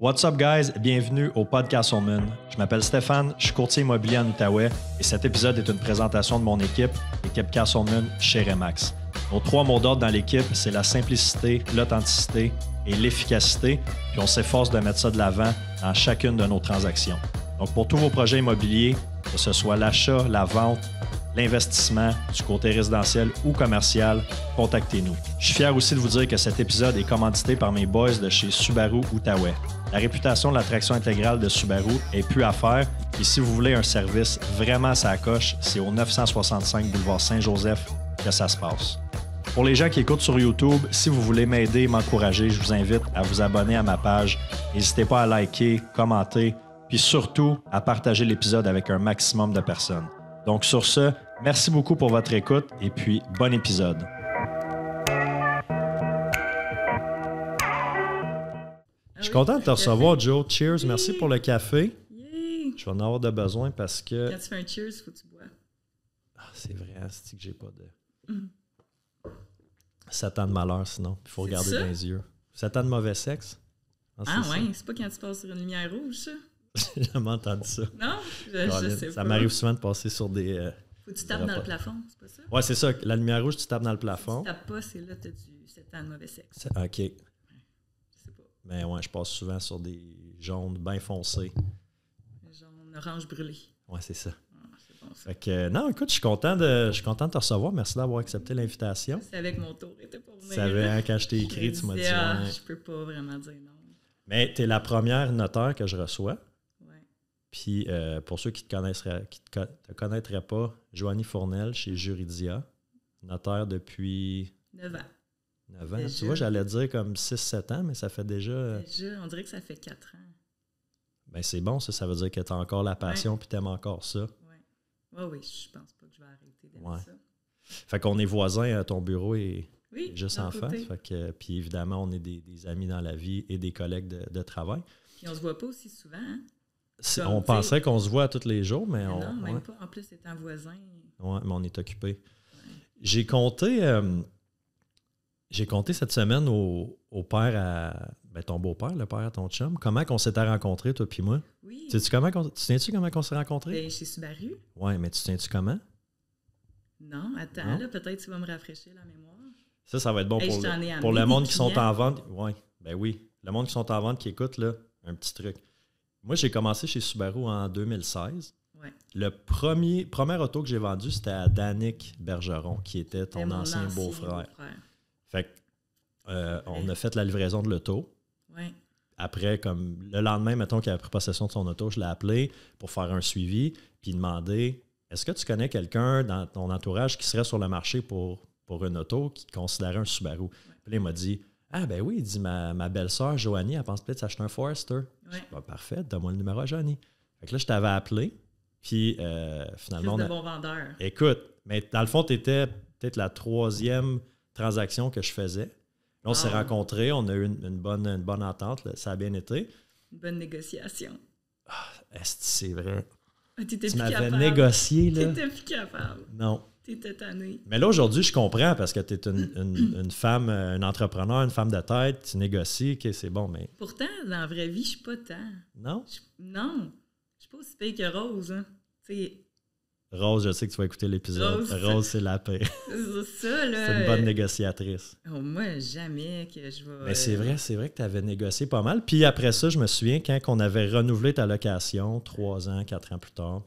What's up guys, bienvenue au Podcast Moon. Je m'appelle Stéphane, je suis courtier immobilier en Outaouais et cet épisode est une présentation de mon équipe Castleman chez Remax. Nos 3 mots d'ordre dans l'équipe, c'est la simplicité, l'authenticité et l'efficacité, puis on s'efforce de mettre ça de l'avant dans chacune de nos transactions. Donc pour tous vos projets immobiliers, que ce soit l'achat, la vente, l'investissement, du côté résidentiel ou commercial, contactez-nous. Je suis fier aussi de vous dire que cet épisode est commandité par mes boys de chez Subaru Outaouais. La réputation de la traction intégrale de Subaru est plus à faire et si vous voulez un service vraiment à sa coche, c'est au 965 boulevard Saint-Joseph que ça se passe. Pour les gens qui écoutent sur YouTube, si vous voulez m'aider et m'encourager, je vous invite à vous abonner à ma page. N'hésitez pas à liker, commenter, puis surtout à partager l'épisode avec un maximum de personnes. Donc sur ce, merci beaucoup pour votre écoute et puis bon épisode. Je suis content de te recevoir, Joe. Cheers. Merci pour le café. Yay. Je vais en avoir de besoin parce que... Quand tu fais un cheers, il faut que tu bois. Ah, c'est vrai, c'est que j'ai pas de... 7 ans de malheur, sinon. Il faut regarder dans les yeux. 7 ans de mauvais sexe. Ah ouais, c'est pas quand tu passes sur une lumière rouge, ça? J'ai jamais entendu ça. Non? Je sais pas. Ça m'arrive souvent de passer sur des... Faut que tu tapes dans le plafond, c'est pas ça? Ouais, c'est ça. La lumière rouge, tu tapes dans le plafond. Si tu tapes pas, c'est là que tu as du 7 ans de mauvais sexe. OK. Je sais pas. Mais ouais, je passe souvent sur des jaunes bien foncés. Jaune, orange brûlé. Ouais, c'est ça. Ah, c'est bon ça. Fait que, non, écoute, je suis content de te recevoir. Merci d'avoir accepté l'invitation. C'est avec mon tour, était pour venir. Tu savais, hein, quand je t'ai écrit, tu m'as dit... Ouais. Je peux pas vraiment dire non. Mais tu es la première notaire que je reçois. Ouais. Puis, pour ceux qui ne te connaîtraient pas, Joanie Fournel chez Juridia, notaire depuis... 9 ans. 9 ans. Déjà. Tu vois, j'allais dire comme 6-7 ans, mais ça fait déjà... Déjà, on dirait que ça fait 4 ans. Ben c'est bon, ça veut dire que tu as encore la passion puis tu aimes encore ça. Oui, oui, je pense pas que je vais arrêter d'aimer ça. Fait qu'on est voisins, ton bureau est juste en côté. face. Fait que, puis évidemment, on est des amis dans la vie et des collègues de travail. Puis on se voit pas aussi souvent, hein? On penserait qu'on se voit tous les jours, mais on... Non, même pas. En plus, étant voisin. Oui, mais on est occupé. Ouais. J'ai compté cette semaine au père à... Ben, ton beau-père, le père à ton chum. Comment qu'on s'était rencontrés, toi puis moi? Oui. Tu sais-tu comment on s'est rencontrés? Ben, chez Subaru. Oui, mais tu sais-tu comment? Non, attends, non? Là, peut-être tu vas me rafraîchir la mémoire. Ça va être bon pour le monde qui sont en vente. Ouais, ben oui. Le monde qui sont en vente, qui écoute, là, un petit truc. Moi, j'ai commencé chez Subaru en 2016. Ouais. Le premier auto que j'ai vendu, c'était à Danick Bergeron, qui était ton ancien beau-frère. Fait que, on a fait la livraison de l'auto. Ouais. Après, comme le lendemain, mettons qu'il avait pris possession de son auto, je l'ai appelé pour faire un suivi, puis demander est-ce que tu connais quelqu'un dans ton entourage qui serait sur le marché pour une auto qui considérait un Subaru? Ouais. Puis là, il m'a dit ah, ben oui, il dit ma belle-sœur, Joanie, elle pense peut-être s'acheter un Forester. Ouais. Je dis parfait, donne-moi le numéro à Joanie. Fait que là, je t'avais appelé, puis finalement. Fils de bon vendeur. Écoute, mais dans le fond, tu étais peut-être la 3e transaction que je faisais. Là, on s'est rencontrés, on a eu une bonne entente, là, ça a bien été. Une bonne négociation. Ah, est-ce que c'est vrai? Tu m'avais négocié, là. T'étais plus capable. Non. T'étais tanné. Mais là, aujourd'hui, je comprends parce que tu es une femme, une entrepreneur, une femme de tête, tu négocies, OK, c'est bon, mais... Pourtant, dans la vraie vie, je suis pas tant. Non? Non. Je suis pas aussi pire que Rose, hein. T'sais, Rose, je sais que tu vas écouter l'épisode. Rose, c'est la paix. C'est ça, là. C'est une bonne négociatrice. Oh, moi, jamais que je vais... Mais c'est vrai que tu avais négocié pas mal. Puis après ça, je me souviens, quand on avait renouvelé ta location, 3 ans, 4 ans plus tard,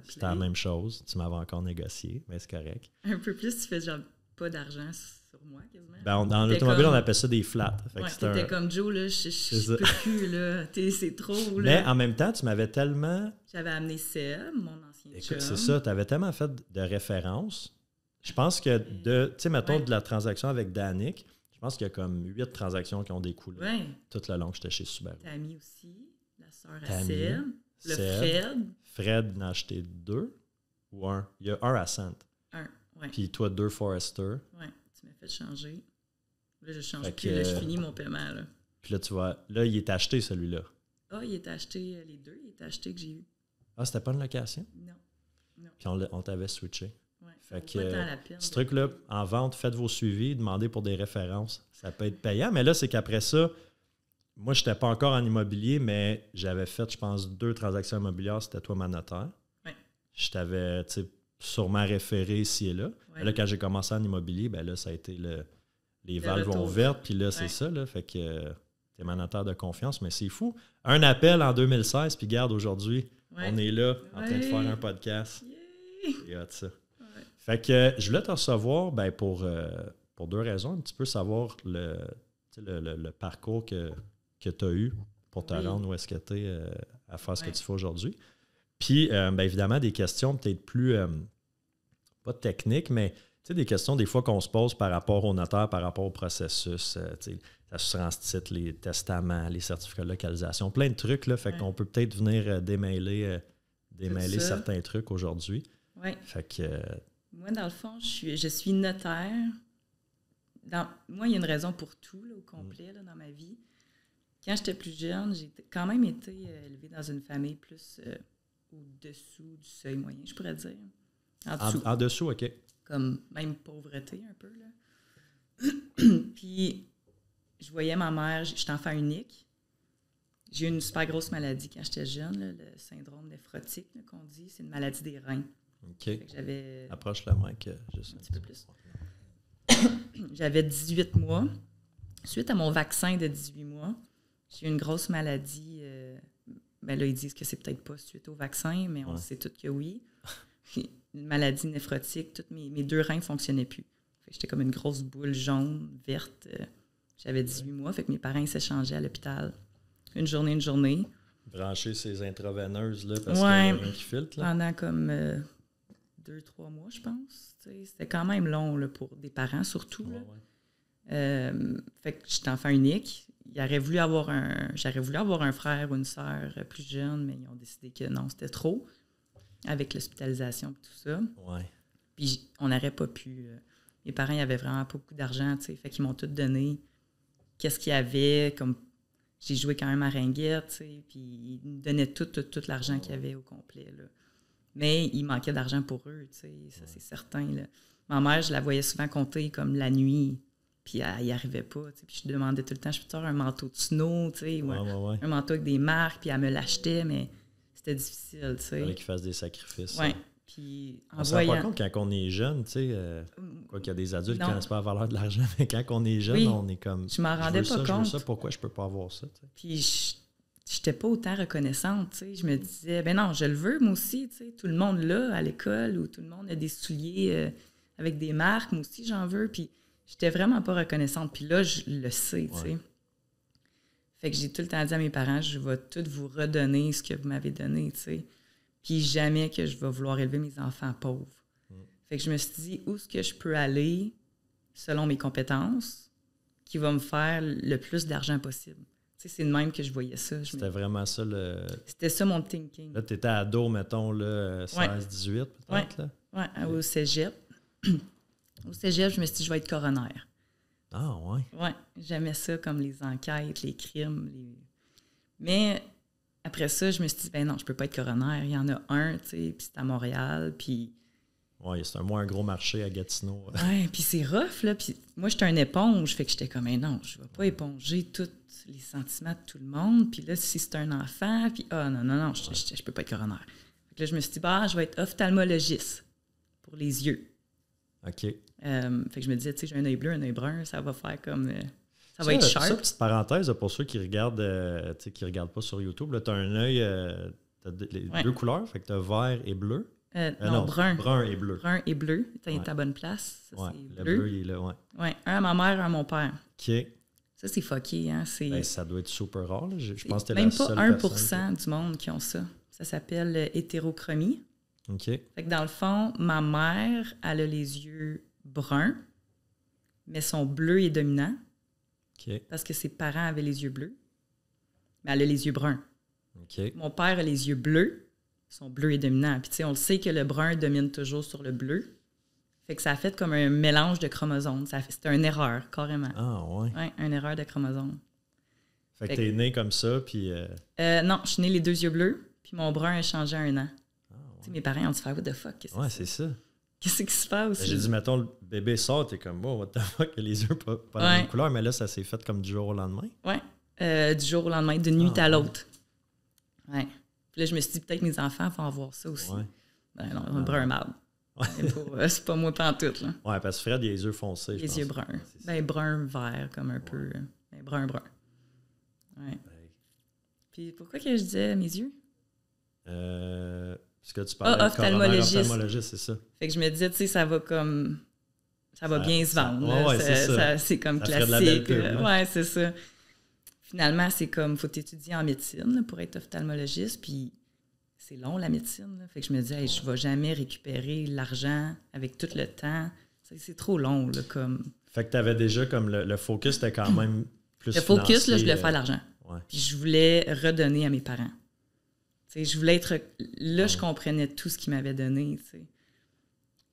c'était la même chose. Tu m'avais encore négocié, mais c'est correct. Un peu plus, tu fais genre pas d'argent sur moi, quasiment. Ben, dans l'automobile, on appelle ça des flats. T'étais comme Joe, là, je peux plus, là. C'est trop, là. Mais en même temps, tu m'avais tellement... J'avais amené Seb, mon ancien chum. Écoute, c'est ça, tu avais tellement fait de références. Je pense que tu sais, mettons, de la transaction avec Danick, je pense qu'il y a comme 8 transactions qui ont découlé tout le long que j'étais chez Subaru. Tammy aussi, la sœur à Seb, le Fred. Fred en a acheté 2 ou 1? Il y a 1 à Saint. 1, oui. Puis toi, 2 Forester. Oui, tu m'as fait changer. Là, je change plus, là, je finis mon paiement, là. Puis là, tu vois, là, il est acheté, celui-là. Ah, il est acheté, les 2, il est acheté que j'ai eu. Ah, c'était pas une location? Non. Puis on t'avait switché. Ouais, fait que ce truc-là, en vente, faites vos suivis, demandez pour des références. Ça peut être payant, mais là, c'est qu'après ça, moi, je n'étais pas encore en immobilier, mais j'avais fait, je pense, 2 transactions immobilières. C'était toi, ma notaire. Ouais. Je t'avais sûrement référé ici et là. Ouais. Là, quand j'ai commencé en immobilier, ben là, ça a été les valves retour. ouvertes. Puis là, c'est ça. Là, fait que t'es ma notaire de confiance. Mais c'est fou. Un appel en 2016, puis garde, aujourd'hui, on est là en train de faire un podcast. C'est hot, ça. Ouais. Fait que je voulais te recevoir pour 2 raisons. Un petit peu savoir le parcours que tu as eu pour te rendre où est-ce que tu es à faire ce que tu fais aujourd'hui. Puis, évidemment, des questions peut-être plus, pas techniques, mais des questions des fois qu'on se pose par rapport au notaire, par rapport au processus, l'assurance titre, les testaments, les certificats de localisation, plein de trucs. Là, fait qu'on peut peut-être venir démêler certains trucs aujourd'hui. Oui. Fait que, moi, dans le fond, je suis notaire. Moi, il y a une raison pour tout là, au complet là, dans ma vie. Quand j'étais plus jeune, j'ai quand même été élevée dans une famille plus au-dessous du seuil moyen, je pourrais dire. En dessous, OK. Comme même pauvreté un peu. Là. Puis, je voyais ma mère, j'étais enfant unique. J'ai eu une super grosse maladie quand j'étais jeune, là, le syndrome néphrotique là, qu'on dit. C'est une maladie des reins. OK. J'avais... Approche le mic juste un petit peu plus. J'avais 18 mois. Suite à mon vaccin de 18 mois, j'ai eu une grosse maladie. Là, ils disent que c'est peut-être pas suite au vaccin, mais on sait tous que oui. Une maladie néphrotique, tous mes 2 reins ne fonctionnaient plus. J'étais comme une grosse boule jaune, verte. J'avais 18 mois, fait que mes parents s'échangeaient à l'hôpital. Une journée. Brancher ces intraveineuses, là, parce qu'il y a rien qui filtre. Là. Pendant comme 2-3 mois, je pense. C'était quand même long là, pour des parents, surtout. Là. Fait que j'étais enfant unique. J'aurais voulu avoir un frère ou une sœur plus jeune, mais ils ont décidé que non, c'était trop, avec l'hospitalisation et tout ça. Ouais. Puis on n'aurait pas pu. Mes parents, ils avaient vraiment pas beaucoup d'argent, tu sais. Fait qu'ils m'ont tout donné. Qu'est-ce qu'il y avait, comme... J'ai joué quand même à ringuette, tu sais, puis ils me donnaient tout l'argent qu'il y avait au complet, là. Mais il manquait d'argent pour eux, tu sais, ça c'est certain, là. Ma mère, je la voyais souvent compter comme la nuit, puis elle n'y arrivait pas, tu sais, puis je demandais tout le temps, je peux te faire un manteau de snow, tu sais, ou un manteau avec des marques, puis elle me l'achetait, mais c'était difficile, tu sais. Il fallait qu'ils fassent des sacrifices. Oui. Puis on ne se rend pas compte quand on est jeune, tu sais, quoi qu'il y a des adultes qui ne connaissent pas la valeur de l'argent, mais quand on est jeune, on est comme... Je m'en rendais pas compte. Je veux ça, pourquoi je peux pas avoir ça? T'sais? Puis je n'étais pas autant reconnaissante, tu sais. Je me disais, ben non, je le veux, moi aussi, tu sais. Tout le monde l'a à l'école, où tout le monde a des souliers avec des marques, moi aussi, j'en veux. Puis j'étais vraiment pas reconnaissante. Puis là, je le sais, tu sais. Fait que j'ai tout le temps dit à mes parents, je vais tout vous redonner ce que vous m'avez donné, tu sais. Puis jamais que je vais vouloir élever mes enfants pauvres. Fait que je me suis dit, où est-ce que je peux aller, selon mes compétences, qui va me faire le plus d'argent possible. Tu sais, c'est de même que je voyais ça. C'était vraiment ça le... C'était ça mon thinking. Là, tu étais ado, mettons, là, 16-18 peut-être, là? Oui, au cégep. Au cégep, je me suis dit, je vais être coroner. Ah, ouais? Oui, j'aimais ça comme les enquêtes, les crimes. Mais... Après ça, je me suis dit, ben non, je peux pas être coroner. Il y en a un, tu sais, puis c'est à Montréal, puis... Oui, c'est un gros marché à Gatineau. Oui, puis c'est rough, là. Puis moi, j'étais une éponge, fait que j'étais comme, non, je vais pas éponger tous les sentiments de tout le monde. Puis là, si c'est un enfant, puis non, je peux pas être coroner. Fait que là, je me suis dit, je vais être ophtalmologiste pour les yeux. OK. Fait que je me disais, tu sais, j'ai un œil bleu, un œil brun, ça va faire comme... Ça va être sharp. Ça, petite parenthèse, pour ceux qui regardent pas sur YouTube, tu as un œil, tu as 2 couleurs, fait que tu as vert et bleu. Non, brun. Brun et bleu. Brun et bleu. Tu es à bonne place. Ça, le bleu, il est là, Oui, un à ma mère, un à mon père. OK. Ça, c'est fucké, hein. Ça doit être super rare. Là. Je pense que même pas 1% du monde qui ont ça. Ça s'appelle hétérochromie. OK. Fait que dans le fond, ma mère, elle a les yeux bruns, mais son bleu est dominant. Okay. Parce que ses parents avaient les yeux bleus, mais elle a les yeux bruns. Okay. Mon père a les yeux bleus, son bleu est dominant. Puis tu sais, on le sait que le brun domine toujours sur le bleu. Fait que ça a fait comme un mélange de chromosomes. C'était une erreur, carrément. Ah ouais? Oui, une erreur de chromosomes. Fait que t'es né comme ça, puis... non, je suis née les 2 yeux bleus, puis mon brun a changé à 1 an. Ah, ouais. Tu sais, mes parents ont dit « What the fuck? » c'est ça. Qu'est-ce qui se passe? J'ai dit, mettons, le bébé sort, t'es comme, what the fuck, il a les yeux pas dans la même couleur, mais là, ça s'est fait comme du jour au lendemain. Oui. du jour au lendemain, d'une nuit à l'autre. Ouais. Puis là, je me suis dit, peut-être mes enfants vont avoir ça aussi. Ouais. Ben non, un brun marde. C'est pas moi pantoute, là. Ouais, parce que Fred, il a les yeux foncés, Les yeux bruns. Ben, brun-vert, comme un peu. Ben, brun-brun. Ouais. Puis pourquoi que je disais mes yeux? Parce que tu parlais de ophtalmologiste, c'est ça. Fait que je me disais, tu sais, ça va comme... Ça va bien se vendre. Ouais, c'est ça. C'est comme ça classique. De la belle pub, ouais, c'est ça. Finalement, c'est comme, faut étudier en médecine là, pour être ophtalmologiste, puis c'est long, la médecine. Là. Fait que je me disais, hey, je ne vais jamais récupérer l'argent avec tout le temps. C'est trop long, là, comme... Fait que tu avais déjà comme le focus était quand même plus le focus, là, je voulais faire l'argent. Ouais. Puis je voulais redonner à mes parents. T'sais, je voulais être... Là, je comprenais tout ce qu'ils m'avaient donné, t'sais.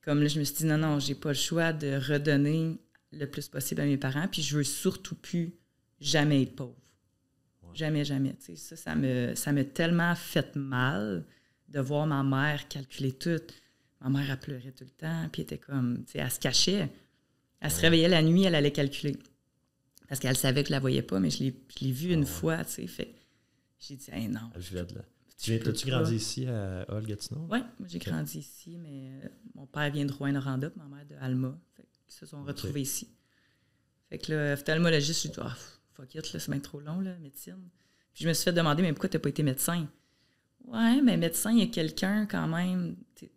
Comme là, je me suis dit, non, j'ai pas le choix de redonner le plus possible à mes parents, puis je veux surtout plus jamais être pauvre. Ouais. Jamais. T'sais, ça m'a tellement fait mal de voir ma mère calculer tout. Ma mère, elle pleurait tout le temps, puis elle était comme... Elle se cachait. Elle se réveillait la nuit, elle allait calculer. Parce qu'elle savait que je la voyais pas, mais je l'ai vue une fois, tu sais. Fait j'ai dit, hey, non. T'as-tu grandi ici à Hull-Gatineau? Oui, moi j'ai grandi ici, mais mon père vient de Rouyn-Noranda, ma mère de Alma. Fait qu'ils se sont retrouvés ici. Fait que là, ophtalmologiste, j'ai dit, fuck it, là, c'est bien trop long, là, médecine. Puis je me suis fait demander, mais pourquoi t'as pas été médecin? Ouais, mais médecin, il y a quelqu'un quand même, tu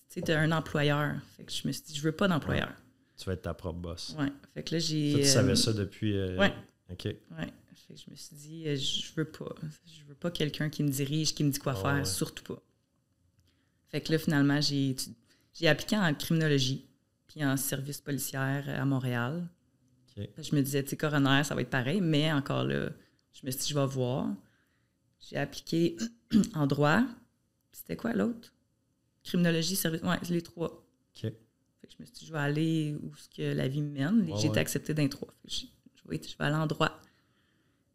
sais, t'as un employeur. Fait que je me suis dit, je veux pas d'employeur. Ouais. Tu vas être ta propre boss. Oui. Fait que là, j'ai... Tu savais ça depuis... Oui. OK. Oui. Fait que je me suis dit, je veux pas quelqu'un qui me dirige, qui me dit quoi faire, surtout pas. Fait que là, finalement, j'ai appliqué en criminologie, puis en service policière à Montréal. Okay. Je me disais, tu sais, coroner, ça va être pareil, mais encore là, je me suis dit, je vais voir. J'ai appliqué en droit. C'était quoi l'autre? Criminologie, service... Oui, les trois. OK. Fait que je me suis dit, je vais aller où ce que la vie me mène. J'ai été acceptée d'un trois. Je vais aller en droit.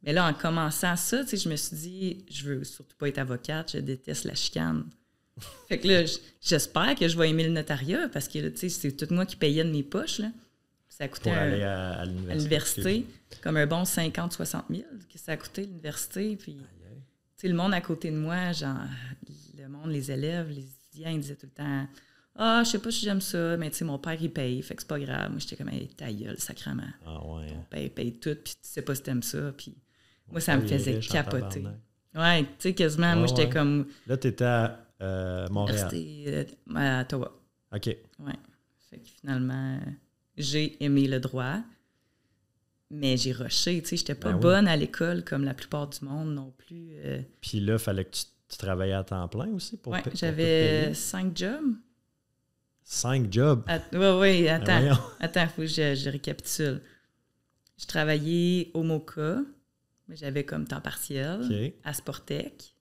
Mais là, en commençant ça, tu sais, je me suis dit, je veux surtout pas être avocate, je déteste la chicane. Fait que là, j'espère que je vais aimer le notariat parce que, tu sais, c'est tout moi qui payais de mes poches, là. Ça coûtait pour aller à l'université. Comme un bon 50-60 000 que ça a coûté l'université. Puis, tu sais, le monde à côté de moi, genre, le monde, les élèves, les étudiants, ils disaient tout le temps, je sais pas si j'aime ça, mais tu sais, mon père, il paye, fait que c'est pas grave. Moi, j'étais comme, hey, ta gueule, sacrément. Ah ouais. Ton père, il paye tout, puis tu sais pas si t'aimes ça, puis moi, ça me faisait capoter. Ouais, tu sais, quasiment, moi, j'étais comme... Là, t'étais à Montréal. J'étais à Ottawa. OK. Ouais. Fait que finalement, j'ai aimé le droit, mais j'ai rushé, tu sais, j'étais pas bonne à l'école comme la plupart du monde non plus. Puis là, il fallait que tu travaillais à temps plein aussi pour j'avais 5 jobs. 5 jobs? Oui, attends, il faut que je récapitule. Je travaillais au MoCA, mais j'avais comme temps partiel, à Sportec.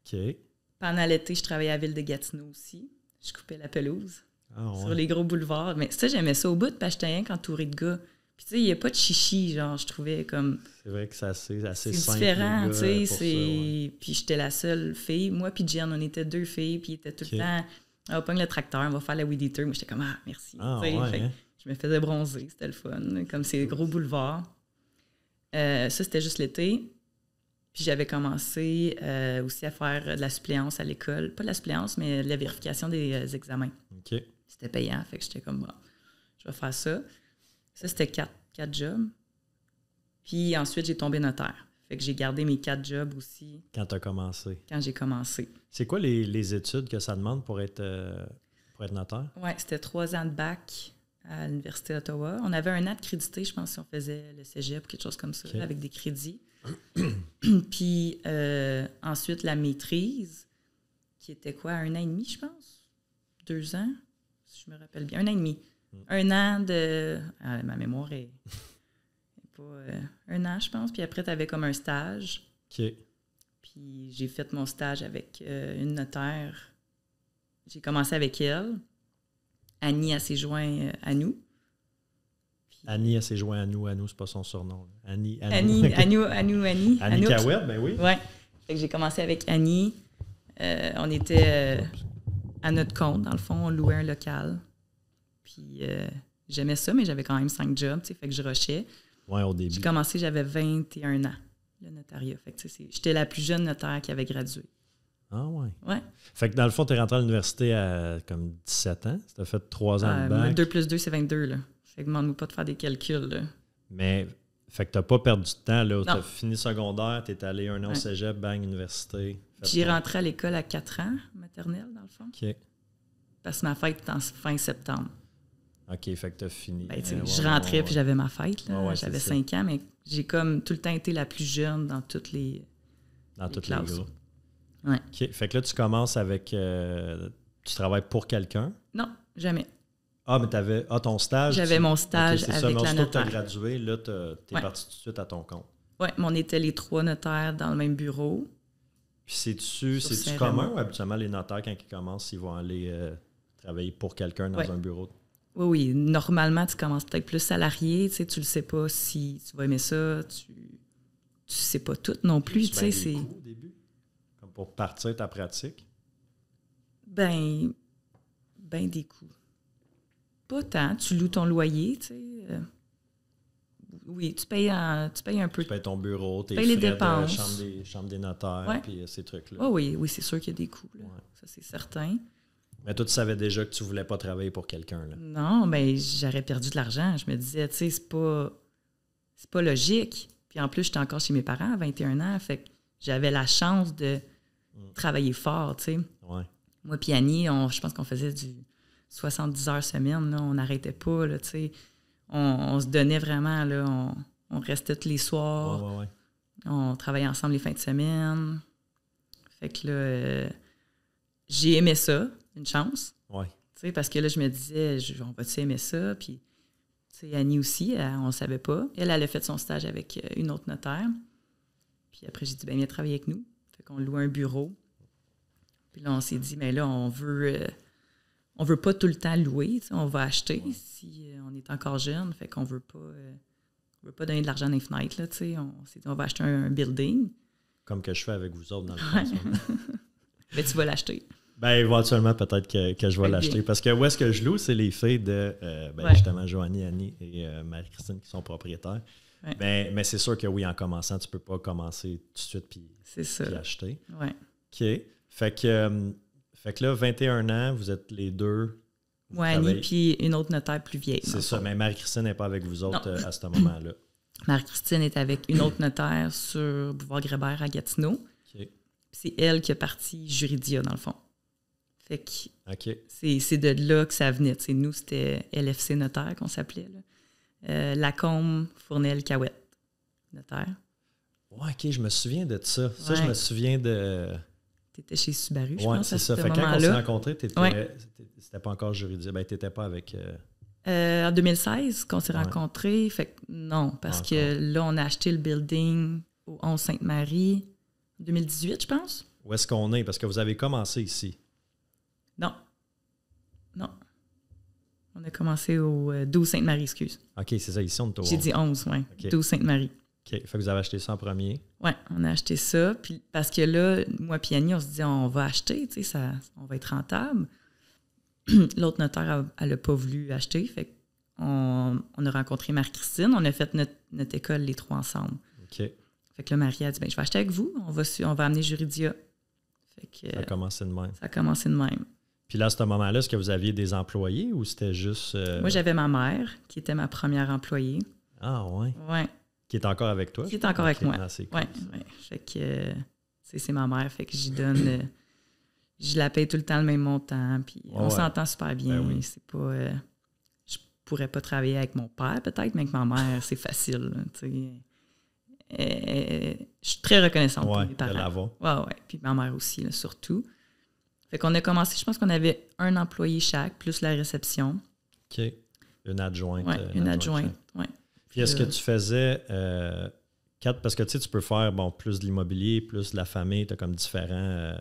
OK. Pendant l'été, je travaillais à Ville-de-Gatineau aussi. Je coupais la pelouse sur les gros boulevards. Mais ça, j'aimais ça au bout, parce que j'étais rien qu'entouré de gars. Puis tu sais, il n'y a pas de chichi, genre, je trouvais comme... C'est vrai que c'est assez c'est simple. C'est différent, tu sais. Ouais. Puis j'étais la seule fille. Moi puis Jen, on était 2 filles, puis il était tout le temps... On va prendre le tracteur, on va faire la weed eater. Moi, j'étais comme, merci. Je me faisais bronzer, c'était le fun, comme ces gros boulevards. Ça, c'était juste l'été. Puis j'avais commencé aussi à faire de la suppléance à l'école. Pas de la suppléance, mais de la vérification des examens. OK. C'était payant, fait que j'étais comme, je vais faire ça. Ça, c'était 4 jobs. Puis ensuite, j'ai tombé notaire. Fait que j'ai gardé mes 4 jobs aussi. Quand tu as commencé? Quand j'ai commencé. C'est quoi les études que ça demande pour être notaire? Oui, c'était 3 ans de bac à l'Université d'Ottawa. On avait un an de crédité, je pense, si on faisait le cégep ou quelque chose comme ça, avec des crédits. Puis ensuite, la maîtrise, qui était quoi, 1 an et demi, je pense? 2 ans, si je me rappelle bien. 1 an et demi. 1 an de... ma mémoire est... pas 1 an, je pense. Puis après, tu avais comme un stage. OK. Puis j'ai fait mon stage avec une notaire. J'ai commencé avec elle. Annie, elle s'est jointe à nous. Puis, Annie, elle s'est jointe à nous, c'est pas son surnom. Annie. Annie Cahouette, ben oui. Oui. Fait que j'ai commencé avec Annie. On était à notre compte, dans le fond. On louait un local. Puis j'aimais ça, mais j'avais quand même 5 jobs, tu sais, fait que je rushais. Oui, au début. J'ai commencé, j'avais 21 ans. le notariat. Fait que, j'étais la plus jeune notaire qui avait gradué. Ah ouais. Ouais. Fait que dans le fond, tu es rentré à l'université à comme 17 ans. Tu as fait 3 ans de bac. 2 plus 2, c'est 22. Là. Fait que demande-moi pas de faire des calculs. Là. Mais, fait que tu n'as pas perdu de temps. Tu as Non. fini secondaire, tu es allé un an au cégep, bang, université. J'ai rentré à l'école à 4 ans, maternelle, dans le fond. OK. Parce que ma fête est en fin septembre. OK, fait que tu as fini. Ben, je rentrais puis j'avais ma fête. Là. J'avais 5 ans, mais j'ai comme tout le temps été la plus jeune dans toutes les toutes classes. les groupes. Ouais. OK, fait que là, tu commences avec... tu travailles pour quelqu'un? Non, jamais. Ah, mais tu avais ton stage? J'avais mon stage avec la notaire. Mais tu as gradué, là, tu es parti tout de suite à ton compte. Oui, mais on était les 3 notaires dans le même bureau. Puis c'est-tu commun ou habituellement les notaires, quand ils commencent, ils vont aller travailler pour quelqu'un dans un bureau? Oui. Normalement, tu commences peut-être plus salarié. Tu le sais pas si tu vas aimer ça. Tu sais pas tout non plus. Tu sais, des coûts au début? Comme pour partir ta pratique? Ben, des coûts. Pas tant. Tu loues ton loyer, tu sais. Oui, tu payes un peu. Tu payes ton bureau, tes frais les dépenses. de chambre des notaires, puis ces trucs-là. Oh oui, c'est sûr qu'il y a des coûts. Là. Ouais. Ça, c'est certain. Mais toi, tu savais déjà que tu voulais pas travailler pour quelqu'un, là. Non, mais j'aurais perdu de l'argent. Je me disais, tu sais, c'est pas logique. Puis en plus, j'étais encore chez mes parents à 21 ans, fait que j'avais la chance de travailler fort, tu sais. Ouais. Moi puis Annie, je pense qu'on faisait du 70 heures semaine, là, on n'arrêtait pas, là, tu sais. On se donnait vraiment, là, on restait tous les soirs. Ouais. On travaillait ensemble les fins de semaine. Fait que là, j'ai aimé ça, une chance. Ouais. Tu sais, parce que là, je me disais, on va-tu aimer ça? Puis, tu sais, Annie aussi, on ne savait pas. Elle a fait son stage avec une autre notaire. Puis après, j'ai dit, viens travailler avec nous. Fait qu'on loue un bureau. Puis là, on s'est dit, mais là, on veut pas tout le temps louer, on va acheter si on est encore jeune, fait qu'on veut pas donner de l'argent dans les fenêtres, là, on s'est dit on va acheter un building. Comme que je fais avec vous autres dans le fond. Mais tu vas l'acheter. Ben éventuellement, peut-être que je vais l'acheter. Parce que où est-ce que je loue, c'est les filles de justement Joanie, Annie et Marie-Christine qui sont propriétaires. Ouais. Mais c'est sûr que oui, en commençant, tu peux pas commencer tout de suite puis acheter. Oui. OK. Fait que là, 21 ans, vous êtes les deux. Oui, Annie, puis une autre notaire plus vieille. C'est ça, mais Marie-Christine n'est pas avec vous autres à ce moment-là. Marie-Christine est avec une autre notaire sur Boulevard-Grébert à Gatineau. Okay. C'est elle qui a parti Juridia, dans le fond. Fait que c'est de là que ça venait. T'sais, nous, c'était LFC Notaire qu'on s'appelait. Lacombe, Fournel, Cahouette, notaire. Ouais, OK, je me souviens de ça. Ça, je me souviens de... Tu étais chez Subaru, je pense, c'est ça. Fait quand on s'est rencontrés, c'était pas encore juridique. Ben, t'étais pas avec... En 2016, qu'on s'est rencontrés. Fait que non, parce que là, on a acheté le building au 11 Sainte-Marie en 2018, je pense. Où est-ce qu'on est? Parce que vous avez commencé ici. Non. On a commencé au 12 Sainte-Marie, excuse. OK, c'est ça. Ici, on est au 11. J'ai dit 11, oui. Okay. 12 Sainte-Marie. OK. Fait que vous avez acheté ça en premier? Oui, on a acheté ça. Puis parce que là, moi et Annie, on se dit, on va acheter, tu sais, on va être rentable. L'autre notaire, elle n'a pas voulu acheter. Fait qu'on a rencontré Marie-Christine. On a fait notre école, les 3 ensemble. OK. Fait que là, Marie a dit, je vais acheter avec vous. On va amener Juridia. Fait que, ça a commencé de même. Ça a commencé de même. Puis là, à ce moment-là, est-ce que vous aviez des employés ou c'était juste... Moi, j'avais ma mère, qui était ma première employée. Ah, ouais? Oui. Qui est encore avec toi? Qui est encore avec moi. Ah, c'est cool, oui. Fait que c'est ma mère, fait que j'y donne... je la paye tout le temps le même montant, puis on s'entend super bien. Ben oui. C'est pas... je pourrais pas travailler avec mon père, peut-être, mais avec ma mère, c'est facile. Tu sais. Je suis très reconnaissante pour mes parents. Oui. Puis ma mère aussi, là, surtout. Fait qu'on a commencé, je pense qu'on avait un employé chaque, plus la réception. OK. Une adjointe. Oui, une adjointe, oui. Puis est-ce que tu faisais... parce que tu peux faire plus de l'immobilier, plus de la famille, tu as comme différents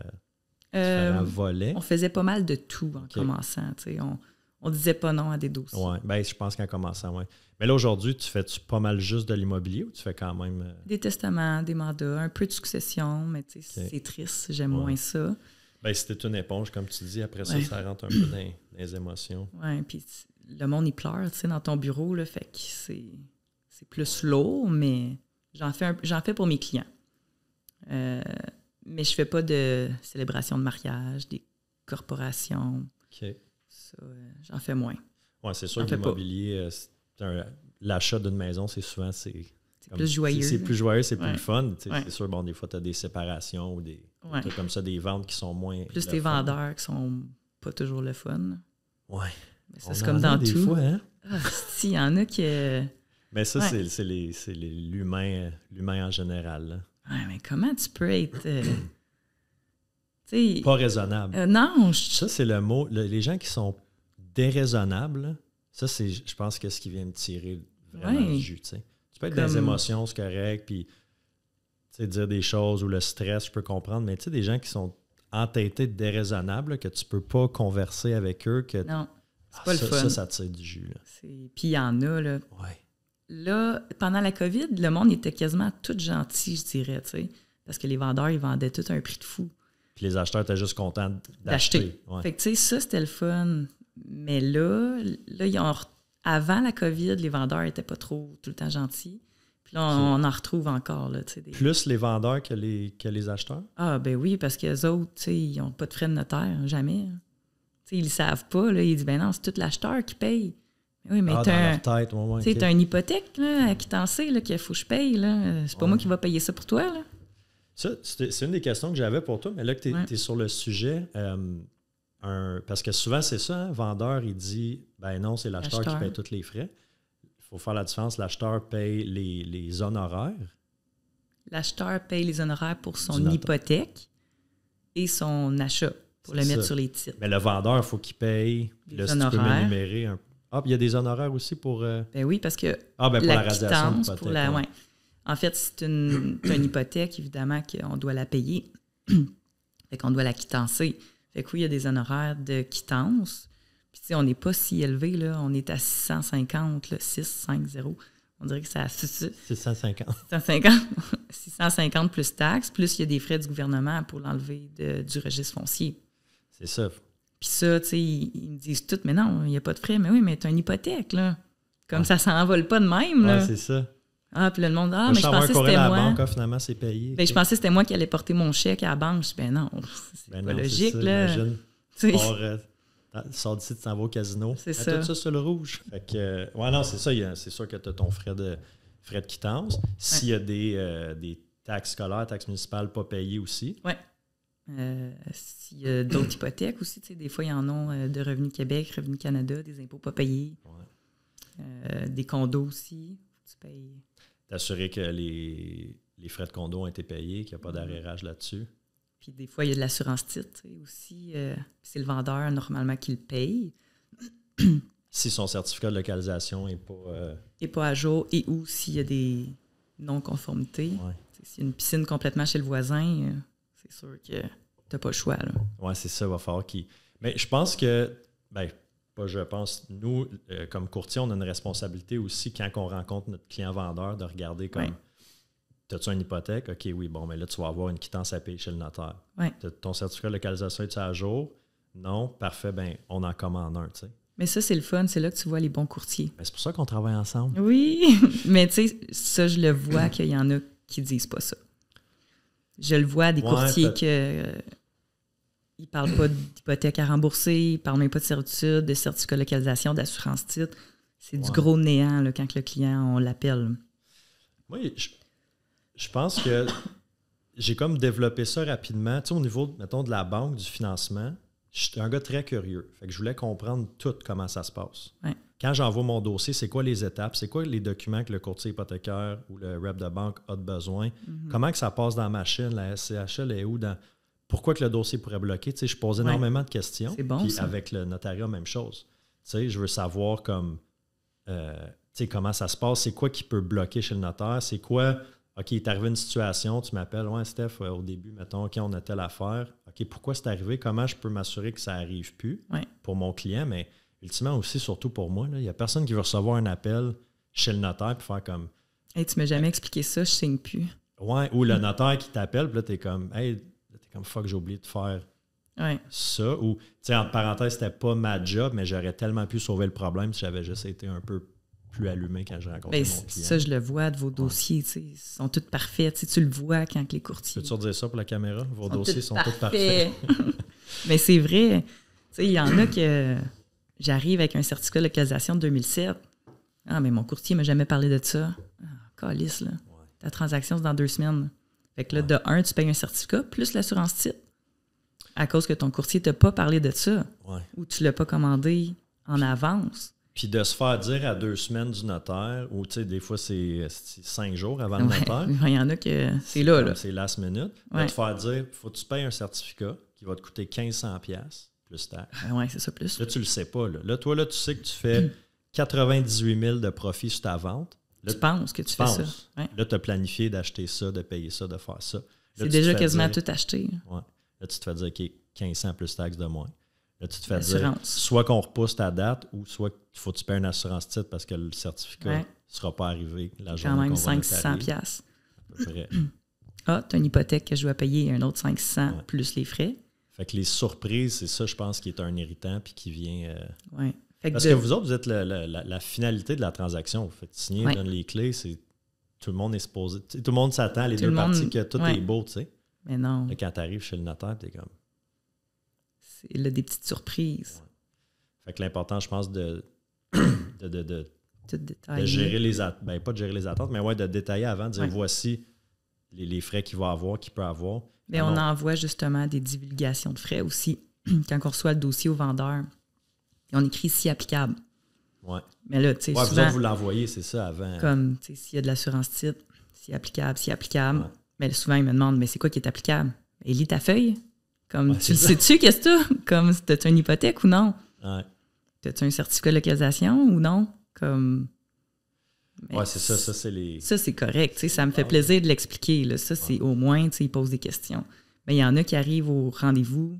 volets. On faisait pas mal de tout en commençant. On disait pas non à des dossiers. Oui, bien, je pense qu'en commençant, oui. Mais là, aujourd'hui, tu fais-tu pas mal juste de l'immobilier ou tu fais quand même... Des testaments, des mandats, un peu de succession, mais c'est triste, j'aime moins ça. Bien, c'était une éponge, comme tu dis. Après ça, ça rentre un peu dans les émotions. Oui, puis le monde, il pleure, dans ton bureau, là, fait que c'est plus lourd, mais J'en fais pour mes clients. Mais je fais pas de célébration de mariage, des corporations. OK. Ça, j'en fais moins. Oui, c'est sûr que l'immobilier, l'achat d'une maison, c'est plus joyeux. C'est plus joyeux, c'est plus le fun. Ouais. C'est sûr, des fois, tu as des séparations ou des trucs comme ça, des ventes qui sont moins. Plus tes vendeurs qui sont pas toujours le fun. Oui. Ça, c'est comme dans des tout. Fois, hein? Si, il y en a qui. Mais ça, c'est l'humain en général. Là. Ouais, mais comment tu peux être. Pas raisonnable. Non. Ça, c'est le mot. Les gens qui sont déraisonnables, ça, c'est, je pense, que ce qui vient me tirer vraiment du jus. T'sais. Tu peux être dans les émotions, c'est correct, puis dire des choses ou le stress, je peux comprendre, mais tu sais, des gens qui sont entêtés de déraisonnables, que tu peux pas converser avec eux. Non, c'est pas le fun. Ça tire du jus. Là. Puis il y en a, là. Ouais. Là, pendant la COVID, le monde était quasiment tout gentil, je dirais, tu sais, parce que les vendeurs, ils vendaient tout à un prix de fou. Puis les acheteurs étaient juste contents d'acheter. Ouais. Fait que, tu sais, ça, c'était le fun. Mais là avant la COVID, les vendeurs n'étaient pas trop tout le temps gentils. Puis là, on en retrouve encore. Là, Plus les vendeurs que les acheteurs? Ah, ben oui, parce qu'eux autres, tu sais, ils n'ont pas de frais de notaire, jamais. Ils ne le savent pas. Là, ils disent, ben non, c'est tout l'acheteur qui paye. Oui, mais tu as une hypothèque là, à quitter là, qu'il faut que je paye. Là. C'est pas moi qui va payer ça pour toi. Là. Ça, c'est une des questions que j'avais pour toi, mais là que tu es sur le sujet, parce que souvent c'est ça, vendeur, il dit, ben non, c'est l'acheteur qui paye tous les frais. Il faut faire la différence, l'acheteur paye les honoraires. L'acheteur paye les honoraires pour son hypothèque et son achat, pour le mettre sur les titres. Mais le vendeur, il faut qu'il paye. Là, si tu peux m'énumérer un peu. Ah, puis il y a des honoraires aussi pour... Ben oui, parce que pour la radiation de l'hypothèque. En fait, si tu as une hypothèque, évidemment qu'on doit la payer. Fait qu'on doit la quittancer. Fait que oui, il y a des honoraires de quittance. Puis tu sais, on n'est pas si élevé, là. On est à 650, là, 650. On dirait que c'est à 650. 650 plus taxes, plus il y a des frais du gouvernement pour l'enlever du registre foncier. C'est ça. Puis ça, tu sais, ils me disent tout, mais non, il n'y a pas de frais. Mais oui, mais tu as une hypothèque, là. Comme ça s'envole pas de même, là. Oui, c'est ça. Ah, puis là, le monde, mais je pensais que c'était moi. Banque, finalement, c'est payé. Ben, je pensais que c'était moi qui allais porter mon chèque à la banque. Je dis, ben non, c'est pas logique, ça, là. Imagine, tu sors d'ici, tu t'en vas au casino. C'est ça. Tout ça sur le rouge. Fait que, non, c'est ça. C'est sûr que tu as ton frais de quittance. S'il y a des taxes scolaires, taxes municipales pas payées aussi. Oui. S'il y a d'autres hypothèques aussi, tu sais, des fois, il y en a de Revenu Québec, Revenu Canada, des impôts pas payés. Ouais. Des condos aussi, tu payes. T'assurer que les frais de condo ont été payés, qu'il n'y a pas d'arrérage là-dessus. Puis des fois, il y a de l'assurance titre aussi. C'est le vendeur, normalement, qui le paye. Si son certificat de localisation n'est pas à jour et ou s'il y a des non-conformités. Ouais. S'il y a une piscine complètement chez le voisin, c'est sûr que tu n'as pas le choix. Oui, c'est ça, il va falloir qu'il... Mais je pense que... nous, comme courtier, on a une responsabilité aussi quand on rencontre notre client vendeur de regarder comme... T'as-tu une hypothèque? OK, oui, bon, mais là, tu vas avoir une quittance à payer chez le notaire. Ouais. Ton certificat de localisation, est-tu à jour? Non? Parfait, ben on en commande un, tu sais. Mais ça, c'est le fun, c'est là que tu vois les bons courtiers. Ben, c'est pour ça qu'on travaille ensemble. Oui, mais tu sais, ça, je le vois qu'il y en a qui disent pas ça. Je le vois, des courtiers ils ne parlent pas d'hypothèque à rembourser, ils ne parlent même pas de servitude, de certificat de localisation, d'assurance titre. C'est du gros néant là, quand le client, on l'appelle. Oui, je pense que j'ai comme développé ça rapidement. Tu sais, au niveau, mettons, de la banque, du financement, j'étais un gars très curieux. Fait que je voulais comprendre tout comment ça se passe. Ouais. Quand j'envoie mon dossier, c'est quoi les étapes? C'est quoi les documents que le courtier hypothécaire ou le rep de banque a de besoin? Mm-hmm. Comment que ça passe dans la machine? La SCHL est où? Pourquoi que le dossier pourrait bloquer? Tu sais, je pose énormément de questions. C'est bon, puis ça. avec le notariat, même chose. Tu sais, je veux savoir comme, tu sais, comment ça se passe. C'est quoi qui peut bloquer chez le notaire? C'est quoi... OK, il est arrivé une situation, tu m'appelles, ouais, Steph, au début, mettons, OK, on a telle affaire. OK, pourquoi c'est arrivé? Comment je peux m'assurer que ça n'arrive plus pour mon client? Mais ultimement aussi, surtout pour moi, il n'y a personne qui veut recevoir un appel chez le notaire et faire comme... Hey, tu m'as jamais expliqué ça, je ne signe plus. Ouais, ou le notaire qui t'appelle, puis là, t'es comme, hey, fuck, j'ai oublié de faire ça. Ou, tu sais, entre parenthèses, c'était pas ma job, mais j'aurais tellement pu sauver le problème si j'avais juste été un peu plus allumé quand je rencontre Ben, mon client. ça, je le vois de vos dossiers. Ils sont tous parfaits. Tu le vois quand les courtiers... Peux-tu redire ça pour la caméra? Vos dossiers sont tous parfaits. Mais c'est vrai. Il y en a que j'arrive avec un certificat de localisation de 2007. Ah, mais mon courtier ne m'a jamais parlé de ça. Ah, calisse, là. Ouais. Ta transaction, c'est dans 2 semaines. Fait que là, de un, tu payes un certificat plus l'assurance titre. À cause que ton courtier t'a pas parlé de ça. Ouais. Ou tu l'as pas commandé en avance. Puis de se faire dire à 2 semaines du notaire, ou tu sais, des fois, c'est 5 jours avant le notaire. Il y en a que c'est là. C'est last minute. De te faire dire, faut que tu payes un certificat qui va te coûter 1500$ plus taxe. Oui, c'est ça, plus. Là, tu le sais pas. Là, toi, tu sais que tu fais 98 000 de profit sur ta vente. Là, tu penses que tu fais ça. Ouais. Là, tu as planifié d'acheter ça, de payer ça, de faire ça. Là, c'est déjà quasiment tout acheté. Ouais. Là, tu te fais dire, OK, 1500 plus taxes de moins. Là, tu te fais dire, soit qu'on repousse ta date ou soit qu'il faut que tu payes une assurance titre parce que le certificat ne sera pas arrivé la journée qu'on va quand même 500$. À peu près. Ah, tu as une hypothèque que je dois payer, un autre 500$ plus les frais. Fait que les surprises, c'est ça, je pense, qui est un irritant puis qui vient... Parce que vous autres, vous êtes la finalité de la transaction. Vous faites signer, donne les clés, tout le monde est supposé... Tout le monde s'attend, les deux parties, que tout est beau, tu sais. Mais non. Là, quand tu arrives chez le notaire, t'es comme... C'est là des petites surprises. Ouais. Fait que l'important, je pense, de détailler. gérer les attentes, pas de gérer les attentes, mais de détailler avant, de dire voici les frais qu'il va avoir, qu'il peut avoir. Mais on envoie justement des divulgations de frais aussi quand on reçoit le dossier au vendeur. Et on écrit si applicable. Oui. Mais là, tu sais, souvent... Vous autres, vous l'envoyez, c'est ça, avant. Comme, tu sais, s'il y a de l'assurance titre, si applicable. Ouais. Mais souvent, ils me demandent, mais c'est quoi qui est applicable? Et lis ta feuille. Comme, tu le sais-tu, qu'est-ce que t'as? Comme, t'as-tu une hypothèque ou non? Ouais. T'as-tu un certificat de localisation ou non? Comme... Oui, c'est ça. Ça, c'est les... Ça, c'est correct. Tu sais, ça me fait plaisir de l'expliquer. Là. Ça, c'est au moins, tu sais, ils posent des questions. Mais il y en a qui arrivent au rendez-vous,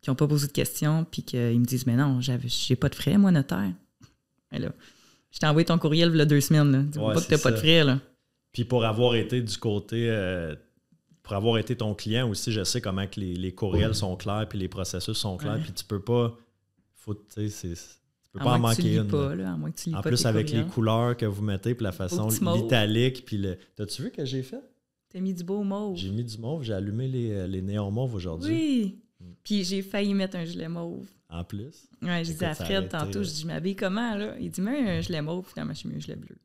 qui n'ont pas posé de questions, puis qu'ils me disent, mais non, j'ai pas de frais, moi, notaire. Et là, je t'ai envoyé ton courriel il y a 2 semaines. Là. Dis-moi pas que t'as pas de frais. Là. Puis pour avoir été du côté... pour avoir été ton client aussi, je sais comment que les courriels sont clairs puis les processus sont clairs. Puis tu peux pas... Tu peux pas en manquer une. À moins que tu lis en pas plus, avec courriels. les couleurs que vous mettez puis la façon, l'italique. Puis T'as-tu vu que j'ai fait? T'as mis du beau mauve. J'ai mis du mauve. J'ai allumé les néons mauves aujourd'hui. Oui. Puis j'ai failli mettre un gilet mauve. En plus? Oui, j'ai dit à Fred tantôt, je dis, je m'habille comment, là? Il dit, mais un gilet mauve, finalement, je suis mieux un gilet bleu.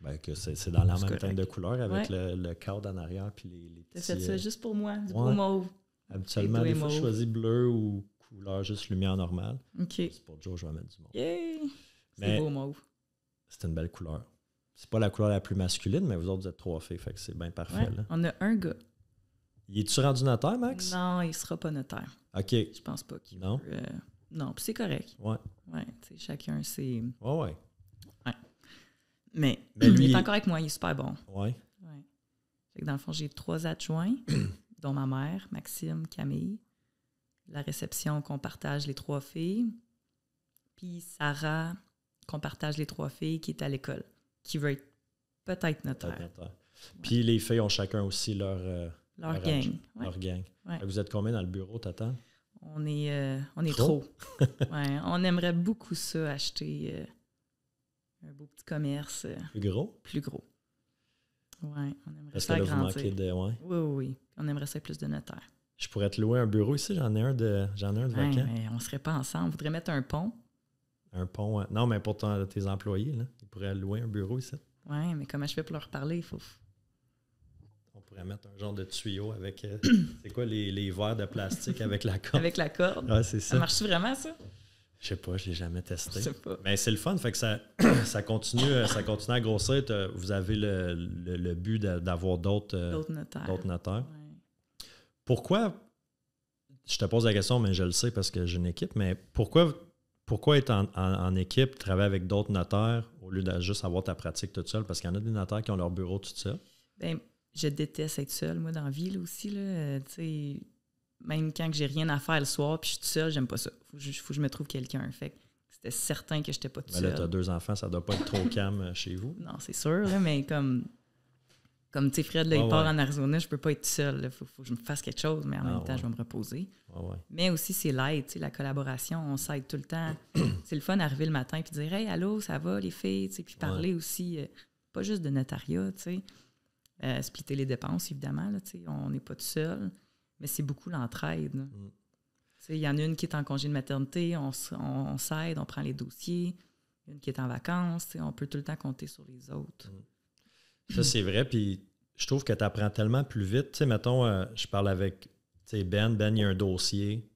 Ben, que c'est dans la même teinte de couleur avec le cadre en arrière puis les petits... T'as fait ça juste pour moi, du beau mauve. Habituellement, des fois, je choisis bleu ou couleur juste lumière normale. OK. C'est pour Joe, je vais mettre du mauve. Yeah! C'est beau mauve. C'est une belle couleur. C'est pas la couleur la plus masculine, mais vous autres, vous êtes 3 filles, fait que c'est bien parfait. Ouais, là. on a un gars. Il est-tu rendu notaire, Max? Non, il sera pas notaire. OK. Je pense pas qu'il Non? veut, non, puis c'est correct. Ouais. Ouais, tu sais, chacun, c'est... Ouais. Mais lui, il est encore avec moi, il est super bon. Ouais. Fait que dans le fond, j'ai 3 adjoints, dont ma mère, Maxime, Camille. La réception, qu'on partage les 3 filles. Puis Sarah, qu'on partage les 3 filles, qui est à l'école, qui veut être peut-être notaire. Puis les filles ont chacun aussi leur gang. Leur gang. Ouais. Vous êtes combien dans le bureau, Tata? On est trop. Ouais, on aimerait beaucoup ça, acheter un beau petit commerce. Plus gros? Plus gros. Oui, on aimerait parce ça que là, agrandir. vous manquez de... Ouais. Oui. On aimerait ça plus de notaires. Je pourrais te louer un bureau ici, j'en ai un de vacant. Mais on ne serait pas ensemble. On voudrait mettre un pont. Un pont, non, mais pour tes employés, là, ils pourraient louer un bureau ici. Oui, mais comment je fais pour leur parler? Il faut... On pourrait mettre un genre de tuyau avec, c'est quoi, les verres de plastique avec la corde? Avec la corde? Ouais, c'est ça. Ça marche vraiment, ça? Je sais pas, je l'ai jamais testé. Je sais pas. Mais c'est le fun, fait que ça continue à grossir. Vous avez le but d'avoir d'autres notaires. Ouais. Pourquoi, je te pose la question, mais je le sais parce que j'ai une équipe, mais pourquoi être en équipe, travailler avec d'autres notaires au lieu de juste avoir ta pratique toute seule? Parce qu'il y en a des notaires qui ont leur bureau tout seul. Bien, je déteste être seule, moi, dans la vie, là, aussi. Là, même quand j'ai rien à faire le soir puis je suis toute seule, j'aime pas ça. Faut que je me trouve quelqu'un. Fait que c'était certain que j'étais pas toute seule. Là, tu as 2 enfants, ça doit pas être trop calme chez vous. Non, c'est sûr, là, mais comme... Comme, tu sais, Fred, là, il part en Arizona, je peux pas être seul. Il faut que je me fasse quelque chose, mais en même temps, je vais me reposer. Mais aussi, c'est l'aide, tu sais, la collaboration, on s'aide tout le temps. C'est le fun d'arriver le matin puis dire « Hey, allô, ça va, les filles? » Puis parler aussi, pas juste de notariat, tu sais. Splitter les dépenses, évidemment, là, tu sais, on n'est pas tout seul, mais c'est beaucoup l'entraide. Il y en a une qui est en congé de maternité, on s'aide, on prend les dossiers. Une qui est en vacances, on peut tout le temps compter sur les autres. Ça, c'est vrai, puis je trouve que tu apprends tellement plus vite. Tu sais, mettons, je parle avec Ben, il y a un dossier,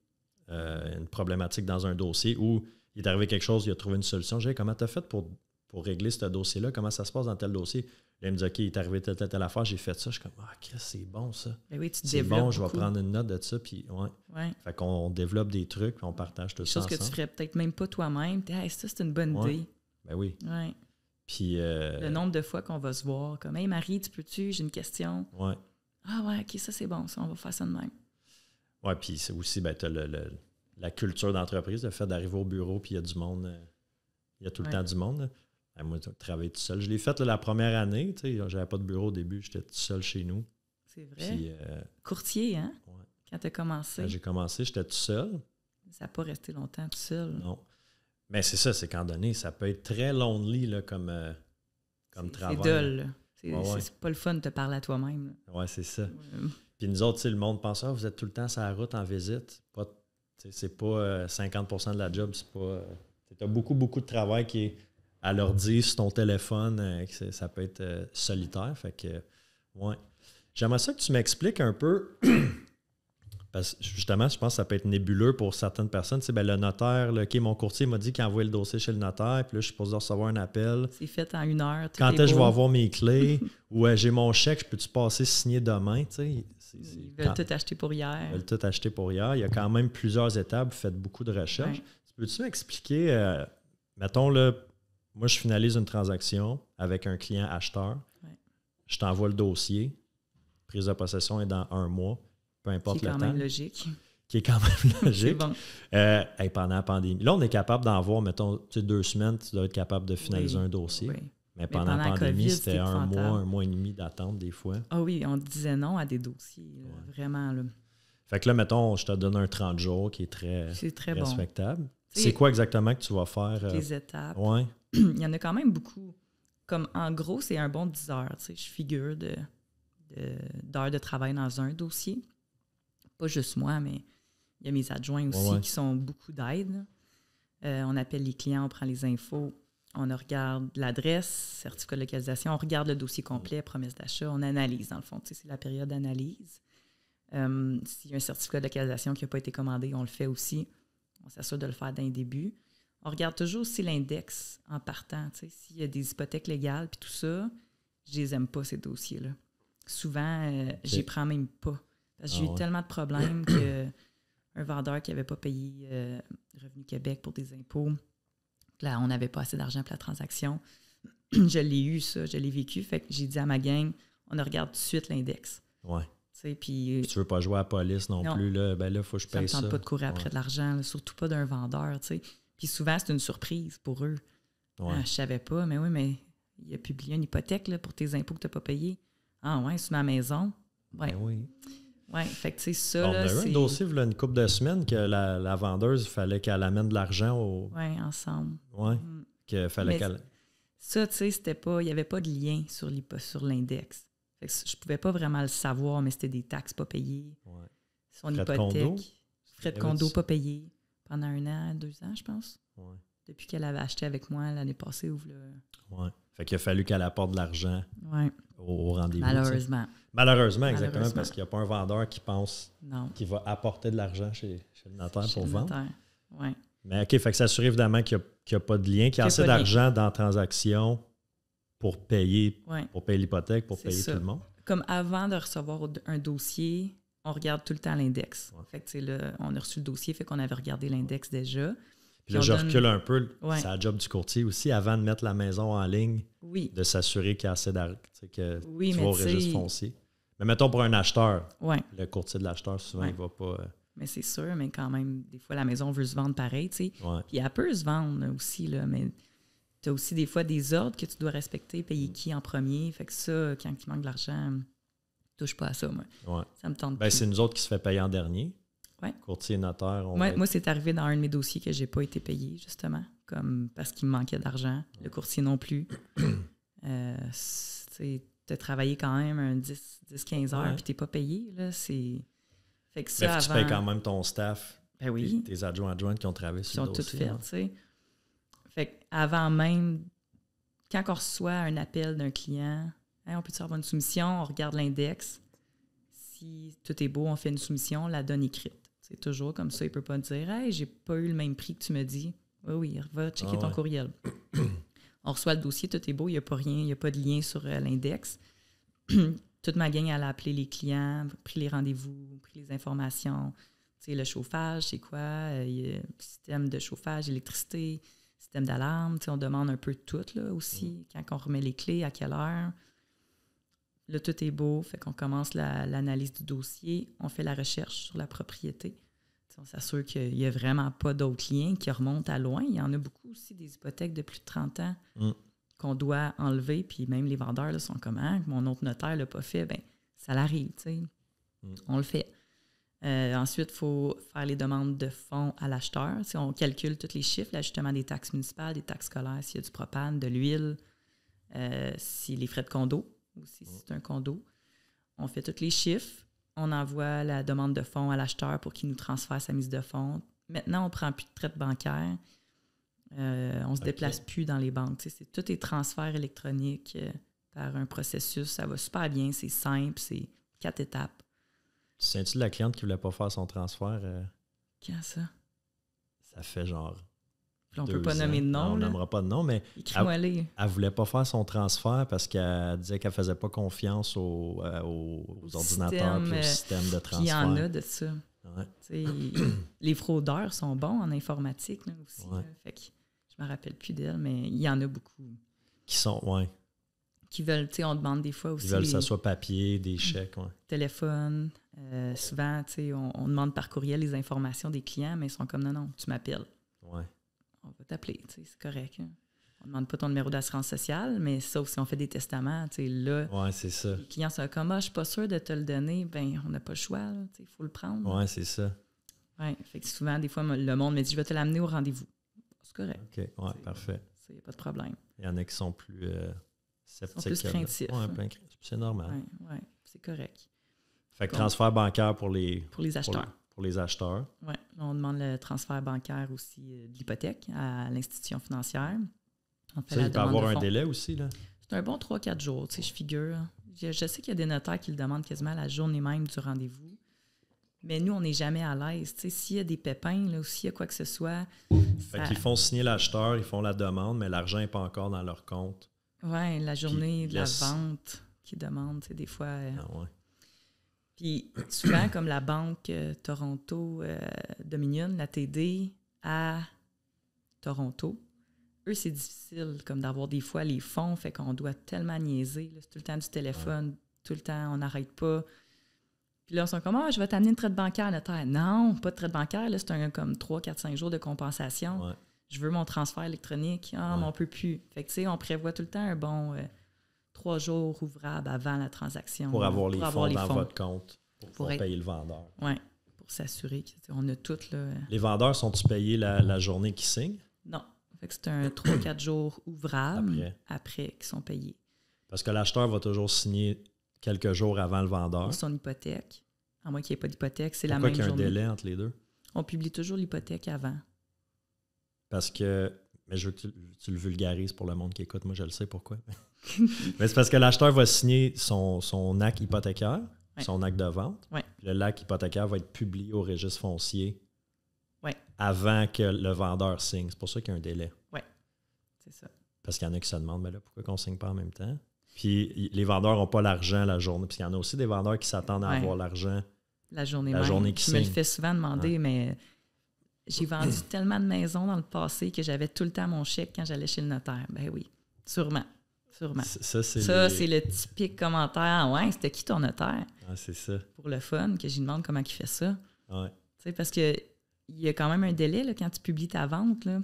une problématique dans un dossier où il est arrivé quelque chose, il a trouvé une solution. J'ai dit, comment tu as fait pour régler ce dossier-là? Comment ça se passe dans tel dossier? Là, il me dit, OK, il est arrivé telle affaire, j'ai fait ça. Je suis comme, Chris, c'est bon ça. Ben oui, c'est bon, je vais prendre une note de ça. Puis, Fait qu'on développe des trucs, puis on partage tout ça ensemble. Chose que tu ferais peut-être même pas toi-même. Hey, ça, c'est une bonne idée. Ben oui. Ouais. Puis, le nombre de fois qu'on va se voir, comme, hey Marie, tu peux-tu? J'ai une question. Ouais. Ah ouais, OK, ça, c'est bon, ça, on va faire ça de même. Ouais, puis c'est aussi, ben, tu as la culture d'entreprise, le fait d'arriver au bureau, puis il y a du monde, il y a tout le temps du monde. Moi, je travaille tout seul. Je l'ai fait la première année, tu sais, j'avais pas de bureau au début, j'étais tout seul chez nous. C'est vrai. Puis, courtier, hein? Ouais. Quand tu as commencé. Quand j'ai commencé, j'étais tout seul. Ça n'a pas resté longtemps tout seul. Non. Mais c'est ça, c'est qu'en donné, ça peut être très lonely là, comme travail. C'est dull. C'est pas le fun de te parler à toi-même. Oui, c'est ça. Puis nous autres, le monde pense, vous êtes tout le temps sur la route en visite. C'est pas 50% de la job. C'est pas. Tu as beaucoup, beaucoup de travail qui est à l'ordi, sur ton téléphone. Ça peut être solitaire. Fait que, ouais. J'aimerais ça que tu m'expliques un peu. Parce que justement, je pense que ça peut être nébuleux pour certaines personnes. Tu sais, le notaire, mon courtier m'a dit qu'il envoyait le dossier chez le notaire, puis là, je suis supposé recevoir un appel. C'est fait en 1 heure. Quand est-ce que je vais avoir mes clés? Ou j'ai mon chèque, je peux-tu passer signer demain? Tu sais, ils veulent tout acheter pour hier. Ils veulent tout acheter pour hier. Il y a quand même plusieurs étapes. Vous faites beaucoup de recherches. Ouais. Peux-tu m'expliquer, mettons, là, moi, je finalise une transaction avec un client acheteur. Ouais. Je t'envoie le dossier. Prise de possession est dans 1 mois. Peu importe le temps. Qui est quand même logique. Qui est quand même logique. C'est bon. Pendant la pandémie. Là, on est capable d'en voir, mettons, 2 semaines, tu dois être capable de finaliser un dossier. Oui. Mais pendant la pandémie, c'était 1 mois et demi d'attente des fois. Ah oui, on disait non à des dossiers, vraiment. Là. Fait que là, mettons, je te donne un 30 jours qui est très respectable. Bon. C'est quoi exactement que tu vas faire? Les étapes. Ouais. Il y en a quand même beaucoup. Comme en gros, c'est un bon 10 heures. Je figure d'heures de travail dans un dossier. Pas juste moi, mais il y a mes adjoints aussi qui sont beaucoup d'aide. On appelle les clients, on prend les infos, on regarde l'adresse, certificat de localisation, on regarde le dossier complet, promesse d'achat, on analyse dans le fond. C'est la période d'analyse. S'il y a un certificat de localisation qui n'a pas été commandé, on le fait aussi. On s'assure de le faire d'un début. On regarde toujours aussi l'index en partant. S'il y a des hypothèques légales puis tout ça, je les aime pas, ces dossiers-là. Souvent, je les prends même pas. Parce que j'ai eu tellement de problèmes qu'un vendeur qui n'avait pas payé Revenu Québec pour des impôts, là, on n'avait pas assez d'argent pour la transaction. Je l'ai eu, ça, je l'ai vécu. Fait que j'ai dit à ma gang, on regarde tout de suite l'index. Ouais. Puis, tu veux pas jouer à la police non plus, là, ben là, il faut que je paye ça. Ça me tente pas de courir après de l'argent, là, surtout pas d'un vendeur, tu sais. Puis souvent, c'est une surprise pour eux. Ouais. Je savais pas, mais oui, mais il a publié une hypothèque là, pour tes impôts que tu n'as pas payés. Ah ouais, c'est ma maison. Ouais. Ben oui. Oui, fait que c'est ça. On a eu un dossier, il y a une couple de semaines, que la vendeuse, il fallait qu'elle amène de l'argent au. Oui, ensemble. Oui. Qu'il fallait qu'elle. Ça, tu sais, c'était pas. Il n'y avait pas de lien sur l'index. Fait que je pouvais pas vraiment le savoir, mais c'était des taxes pas payées. Ouais. Son hypothèque. Frais de condo pas payés pendant 1 an, 2 ans, je pense. Ouais. Depuis qu'elle avait acheté avec moi l'année passée. Oui. Fait qu'il a fallu qu'elle apporte de l'argent au rendez-vous. Malheureusement. Malheureusement, exactement, parce qu'il n'y a pas un vendeur qui pense qu'il va apporter de l'argent chez le notaire pour vendre. Ouais. Mais OK, fait que s'assurer évidemment qu'il n'y a pas de lien, qu'il y a assez d'argent dans la transaction pour payer l'hypothèque, pour payer tout le monde. Comme avant de recevoir un dossier, on regarde tout le temps l'index. Ouais. Fait que là, on a reçu le dossier, fait qu'on avait regardé l'index déjà. Puis là, je recule un peu. C'est la job du courtier aussi, avant de mettre la maison en ligne, de s'assurer qu'il y a assez d'argent, que tu vas au registre foncier. Mais mettons pour un acheteur, le courtier de l'acheteur, souvent, il ne va pas... Mais c'est sûr, mais quand même, des fois, la maison veut se vendre pareil, tu sais. Ouais. Puis elle peut se vendre aussi, là, mais tu as aussi des fois des ordres que tu dois respecter, payer qui en premier. Fait que ça, quand il manque de l'argent, touche pas à ça, moi. Ouais. Ça me tente Ben, plus. c'est nous autres qui se fait payer en dernier. Ouais. Courtier, notaire. Moi, c'est arrivé dans un de mes dossiers que j'ai pas été payé, justement, comme parce qu'il me manquait d'argent. Le courtier non plus. Tu as travaillé quand même un 10-15 heures, puis tu n'es pas payé. Là, c'est... Fait que ça, Ben, tu payes quand même ton staff. Ben oui. Tes adjointes qui ont travaillé sur le dossier. Ils ont tout fait, tu sais. Fait qu'avant même, quand on reçoit un appel d'un client, hey, on peut-tu avoir une soumission, on regarde l'index. Si tout est beau, on fait une soumission, la donne écrite. C'est toujours comme ça. Il ne peut pas dire « Hey, j'ai pas eu le même prix que tu me dis. » Oui, va checker ton courriel. On reçoit le dossier, tout est beau, il n'y a pas rien, il n'y a pas de lien sur l'index. Toute ma gang, elle a appelé les clients, pris les rendez-vous, pris les informations. Tu sais, le chauffage, c'est quoi? Il y a système de chauffage, électricité, système d'alarme. Tu sais, on demande un peu de tout là, aussi. Quand on remet les clés, à quelle heure. Là, tout est beau, fait qu'on commence l'analyse du dossier. On fait la recherche sur la propriété. Tu sais, on s'assure qu'il n'y a vraiment pas d'autres liens qui remontent à loin. Il y en a beaucoup aussi des hypothèques de plus de 30 ans qu'on doit enlever. Puis même les vendeurs là, sont comme « Ah, mon autre notaire ne l'a pas fait. » Bien, ça l'arrive, tu sais. On le fait. Ensuite, il faut faire les demandes de fonds à l'acheteur. Tu sais, on calcule tous les chiffres, l'ajustement des taxes municipales, des taxes scolaires, s'il y a du propane, de l'huile, si les frais de condo, aussi si c'est un condo. On fait tous les chiffres. On envoie la demande de fonds à l'acheteur pour qu'il nous transfère sa mise de fonds. Maintenant, on ne prend plus de traite bancaire. On ne se déplace plus dans les banques. Tu sais, tout est transfert électronique par un processus. Ça va super bien, c'est simple, c'est 4 étapes. Sais-tu de la cliente qui ne voulait pas faire son transfert? Quand ça? Ça fait genre. Puis on ne peut pas nommer de nom. On nommera pas de nom, mais elle ne voulait pas faire son transfert parce qu'elle disait qu'elle ne faisait pas confiance aux ordinateurs et au système de transfert. Il y en a de ça. Ouais. Les fraudeurs sont bons en informatique là, aussi. Ouais. Là. Fait que je ne me rappelle plus d'elle, mais il y en a beaucoup. Qui sont, ouais. Qui veulent, tu sais, on demande des fois aussi. Ils veulent que ça soit papier, des chèques, ouais. Téléphone. Souvent, tu sais, on demande par courriel les informations des clients, mais ils sont comme non, tu m'appelles. Ouais. On va t'appeler, tu sais, c'est correct. Hein. On ne demande pas ton numéro d'assurance sociale, mais sauf si on fait des testaments, tu sais, là, c'est ça. Les clients sont comme, je ne suis pas sûre de te le donner, bien, on n'a pas le choix, il faut le prendre. Oui, c'est ça. Oui, fait que souvent, des fois, le monde me dit, je vais te l'amener au rendez-vous. C'est correct. OK, oui, parfait. Il n'y a pas de problème. Il y en a qui sont plus sceptiques. Ils sont plus craintifs. Oui, c'est normal. Oui, c'est correct. Fait que transfert bancaire pour les acheteurs. Pour les acheteurs. Oui, on demande le transfert bancaire aussi de l'hypothèque à l'institution financière. On fait il peut avoir un délai aussi, là? C'est un bon 3-4 jours, tu sais, je figure. Je sais qu'il y a des notaires qui le demandent quasiment la journée même du rendez-vous. Mais nous, on n'est jamais à l'aise. Tu sais, s'il y a des pépins, là, ou s'il y a quoi que ce soit... Fait qu'ils font signer l'acheteur, ils font la demande, mais l'argent n'est pas encore dans leur compte. Oui, la journée de la vente qu'ils demandent, tu sais, des fois... Ah ouais. Puis souvent, comme la banque Toronto Dominion, la TD, à Toronto, eux, c'est difficile comme d'avoir des fois les fonds, fait qu'on doit tellement niaiser. Là, c'est tout le temps du téléphone, tout le temps, on n'arrête pas. Puis là, on se dit comme, je vais t'amener une traite bancaire, notaire. Non, pas de traite bancaire, là, c'est comme 3, 4, 5 jours de compensation. Ouais. Je veux mon transfert électronique. Mais on ne peut plus. Fait que, tu sais, on prévoit tout le temps un bon 3 jours ouvrables avant la transaction. Pour avoir les fonds dans votre compte, pour payer le vendeur. Oui, pour s'assurer qu'on a tout. Là. Les vendeurs sont-ils payés la journée qu'ils signent? Non. Fait que c'est un 3-4 jours ouvrables après qu'ils sont payés. Parce que l'acheteur va toujours signer quelques jours avant le vendeur. Pour son hypothèque. À moins qu'il n'y ait pas d'hypothèque, c'est la même journée. Pourquoi qu'il y a un délai entre les deux? On publie toujours l'hypothèque avant. Parce que... Mais je veux que tu le vulgarises pour le monde qui écoute. Moi, je le sais pourquoi. Mais c'est parce que l'acheteur va signer son acte hypothécaire, son acte de vente. Ouais. Puis l'acte hypothécaire va être publié au registre foncier avant que le vendeur signe. C'est pour ça qu'il y a un délai. Oui, c'est ça. Parce qu'il y en a qui se demandent, mais là, pourquoi on ne signe pas en même temps? Puis les vendeurs n'ont pas l'argent la journée. Puis il y en a aussi des vendeurs qui s'attendent à avoir l'argent la journée qui signe. Je me le fais souvent demander, mais j'ai vendu tellement de maisons dans le passé que j'avais tout le temps mon chèque quand j'allais chez le notaire. Ben oui, sûrement. Ça, c'est le typique commentaire. Ouais, c'était qui ton notaire? Ah, c'est ça. Pour le fun, que j'y demande comment il fait ça. Ouais. Tu sais, parce que il y a quand même un délai là, quand tu publies ta vente. Là.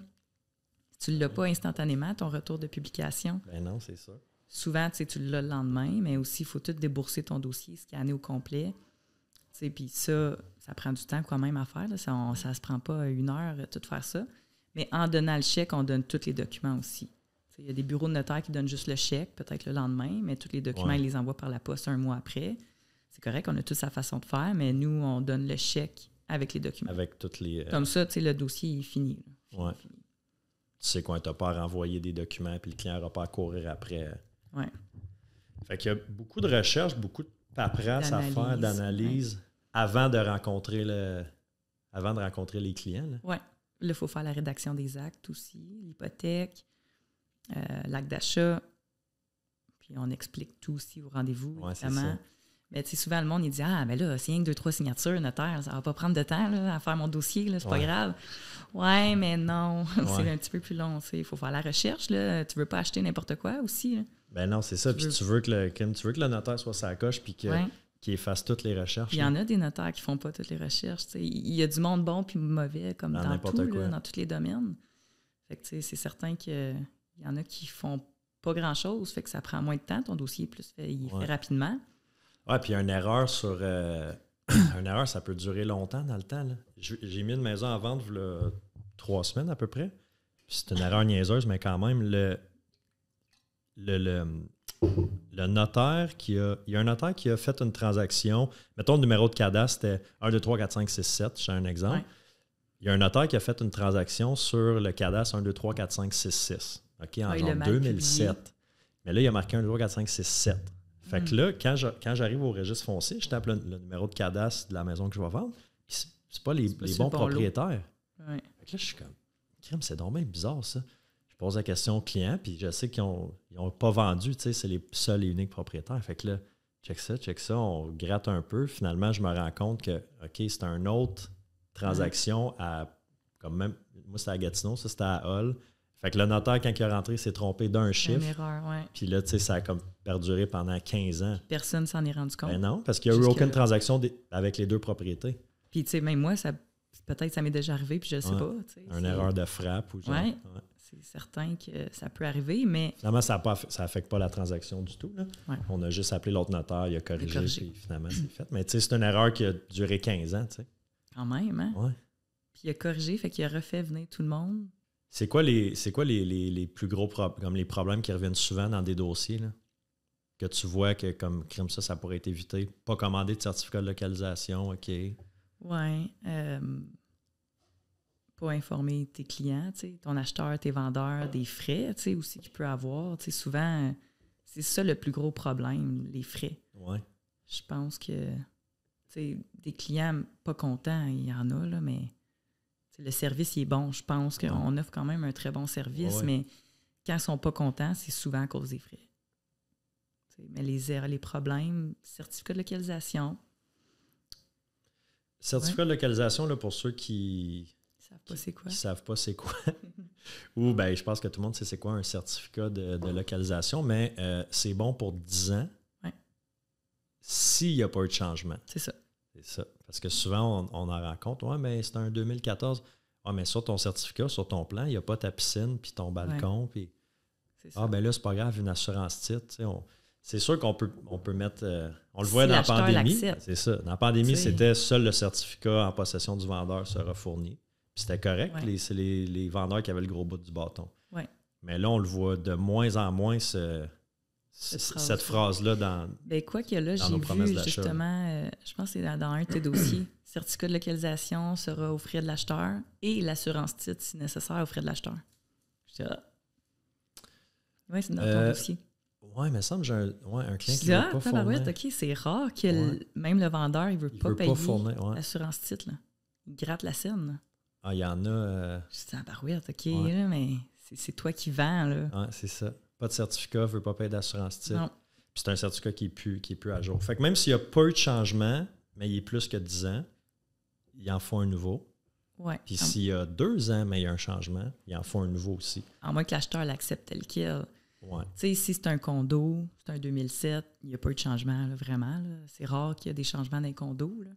Tu ne l'as pas instantanément, ton retour de publication. Ben non, c'est ça. Souvent, tu l'as le lendemain, mais aussi, il faut tout débourser ton dossier, scanner au complet. Puis ça prend du temps quand même à faire. Là. Ça ne se prend pas 1 heure, tout faire ça. Mais en donnant le chèque, on donne tous les documents aussi. Il y a des bureaux de notaire qui donnent juste le chèque, peut-être le lendemain, mais tous les documents, ils les envoient par la poste 1 mois après. C'est correct, on a toute sa façon de faire, mais nous, on donne le chèque avec les documents. Avec toutes les... Comme ça, le dossier est fini. Oui. Tu sais quand tu n'as pas à renvoyer des documents, puis le client n'aura pas à courir après. Oui. Fait qu'il y a beaucoup de recherche, beaucoup de paperasse à faire, d'analyse, avant de rencontrer les clients. Oui. Là, il faut faire la rédaction des actes aussi, l'hypothèque, l'acte d'achat. Puis on explique tout aussi au rendez-vous, évidemment. Mais souvent, le monde, il dit « Ah, mais là, c'est rien que 2, 3 signatures, notaire, ça va pas prendre de temps là, à faire mon dossier, là, c'est pas grave. » Ouais, mais non, c'est un petit peu plus long. Il faut faire la recherche. Là. Tu veux pas acheter n'importe quoi aussi. Là. Ben non, c'est ça. Puis tu veux que le notaire soit sa coche puis qu'il fasse toutes les recherches. Il y en a des notaires qui font pas toutes les recherches. Il y a du monde bon puis mauvais, comme dans tout, là, dans tous les domaines. Fait que c'est certain qu'il y en a qui font pas grand-chose, fait que ça prend moins de temps. Ton dossier est plus fait rapidement. Oui, puis une erreur sur... une erreur, ça peut durer longtemps dans le temps. Là. J'ai mis une maison à vendre il y a 3 semaines à peu près. Puis c'est une erreur niaiseuse, mais quand même, le notaire il y a un notaire qui a fait une transaction. Mettons, le numéro de cadastre, c'était 1, 2, 3, 4, 5, 6, 7. J'ai un exemple. Ouais. Il y a un notaire qui a fait une transaction sur le cadastre 1, 2, 3, 4, 5, 6, 6. OK, en 2007. Publié. Mais là, il a marqué 1, 2, 3, 4, 5, 6, 7. Fait que là, quand j'arrive au registre foncier, je tape le numéro de cadastre de la maison que je vais vendre. C'est pas les bons propriétaires. Ouais. Fait que là, je suis comme, crème, c'est donc bien bizarre, ça. Je pose la question au client, puis je sais qu'ils n'ont pas vendu, tu sais, c'est les seuls et uniques propriétaires. Fait que là, check ça, on gratte un peu. Finalement, je me rends compte que, OK, c'est une autre transaction comme même, moi, c'était à Gatineau, ça, c'était à Hull. Fait que le notaire, quand il est rentré, s'est trompé d'un chiffre. Une erreur, oui. Puis là, tu sais, ça a comme perduré pendant 15 ans. Personne ne s'en est rendu compte. Ben non, parce qu'il n'y a eu aucune transaction avec les 2 propriétés. Puis, tu sais, même moi, peut-être ça m'est déjà arrivé, puis je ne sais pas. Une erreur de frappe ou genre. Oui, c'est certain que ça peut arriver, mais... Finalement, ça n'affecte pas la transaction du tout. Là. Ouais. On a juste appelé l'autre notaire, il a corrigé, puis finalement, c'est fait. Mais tu sais, c'est une erreur qui a duré 15 ans, tu sais. Quand même, hein? Oui. Puis il a corrigé, fait qu'il a refait venir tout le monde. C'est quoi les plus gros comme les problèmes qui reviennent souvent dans des dossiers, là? Que tu vois que comme ça pourrait être évité? Pas commander de certificat de localisation, OK. Oui. Pas informer tes clients, ton acheteur, tes vendeurs, des frais aussi qu'il peut avoir. Souvent, c'est ça le plus gros problème, les frais. Ouais. Je pense que des clients pas contents, il y en a, là, mais le service il est bon. Je pense qu'on offre quand même un très bon service, mais quand ils ne sont pas contents, c'est souvent à cause des frais. Mais les problèmes, certificat de localisation. Certificat de localisation, là, pour ceux qui ne savent pas c'est quoi. Ou ben je pense que tout le monde sait c'est quoi un certificat de localisation, mais c'est bon pour 10 ans s'il n'y a pas eu de changement. C'est ça. C'est ça. Parce que souvent, on en rencontre. Ouais, mais c'est un 2014. Ah, mais sur ton certificat, sur ton plan, il n'y a pas ta piscine puis ton balcon. Puis... Ah, ben là, c'est pas grave, une assurance titre. C'est sûr qu'on peut mettre. On le voit dans la pandémie. C'est ça. Dans la pandémie, c'était seul le certificat en possession du vendeur sera fourni. Puis c'était correct. Ouais. C'est les vendeurs qui avaient le gros bout du bâton. Ouais. Mais là, on le voit de moins en moins, cette phrase-là dans. Ben quoi que là, j'ai vu justement, je pense que c'est dans un de tes dossiers, certificat de localisation sera aux frais de l'acheteur et l'assurance titre, si nécessaire, aux frais de l'acheteur. Je dis, oui, c'est dans ton dossier. Oui, mais ça me semble que j'ai un client qui ne veut pas fournir. OK, c'est rare que même le vendeur, il ne veut pas payer l'assurance titre. Là. Il gratte la scène. Là. Ah, il y en a... Je dis, OK, là, mais c'est toi qui vends. Là. Oui, c'est ça. Pas de certificat, ne veut pas payer d'assurance titre. Non. Puis c'est un certificat qui est plus à jour. Fait que même s'il n'y a pas eu de changement, mais il est plus que 10 ans, il en faut un nouveau. Ouais. Puis s'il y a 2 ans, mais il y a un changement, il en faut un nouveau aussi. À moins que l'acheteur l'accepte tel quel. Ouais. Tu sais, si c'est un condo, c'est un 2007, il n'y a pas eu de changement, là, vraiment. Là. C'est rare qu'il y ait des changements dans les condos. Là.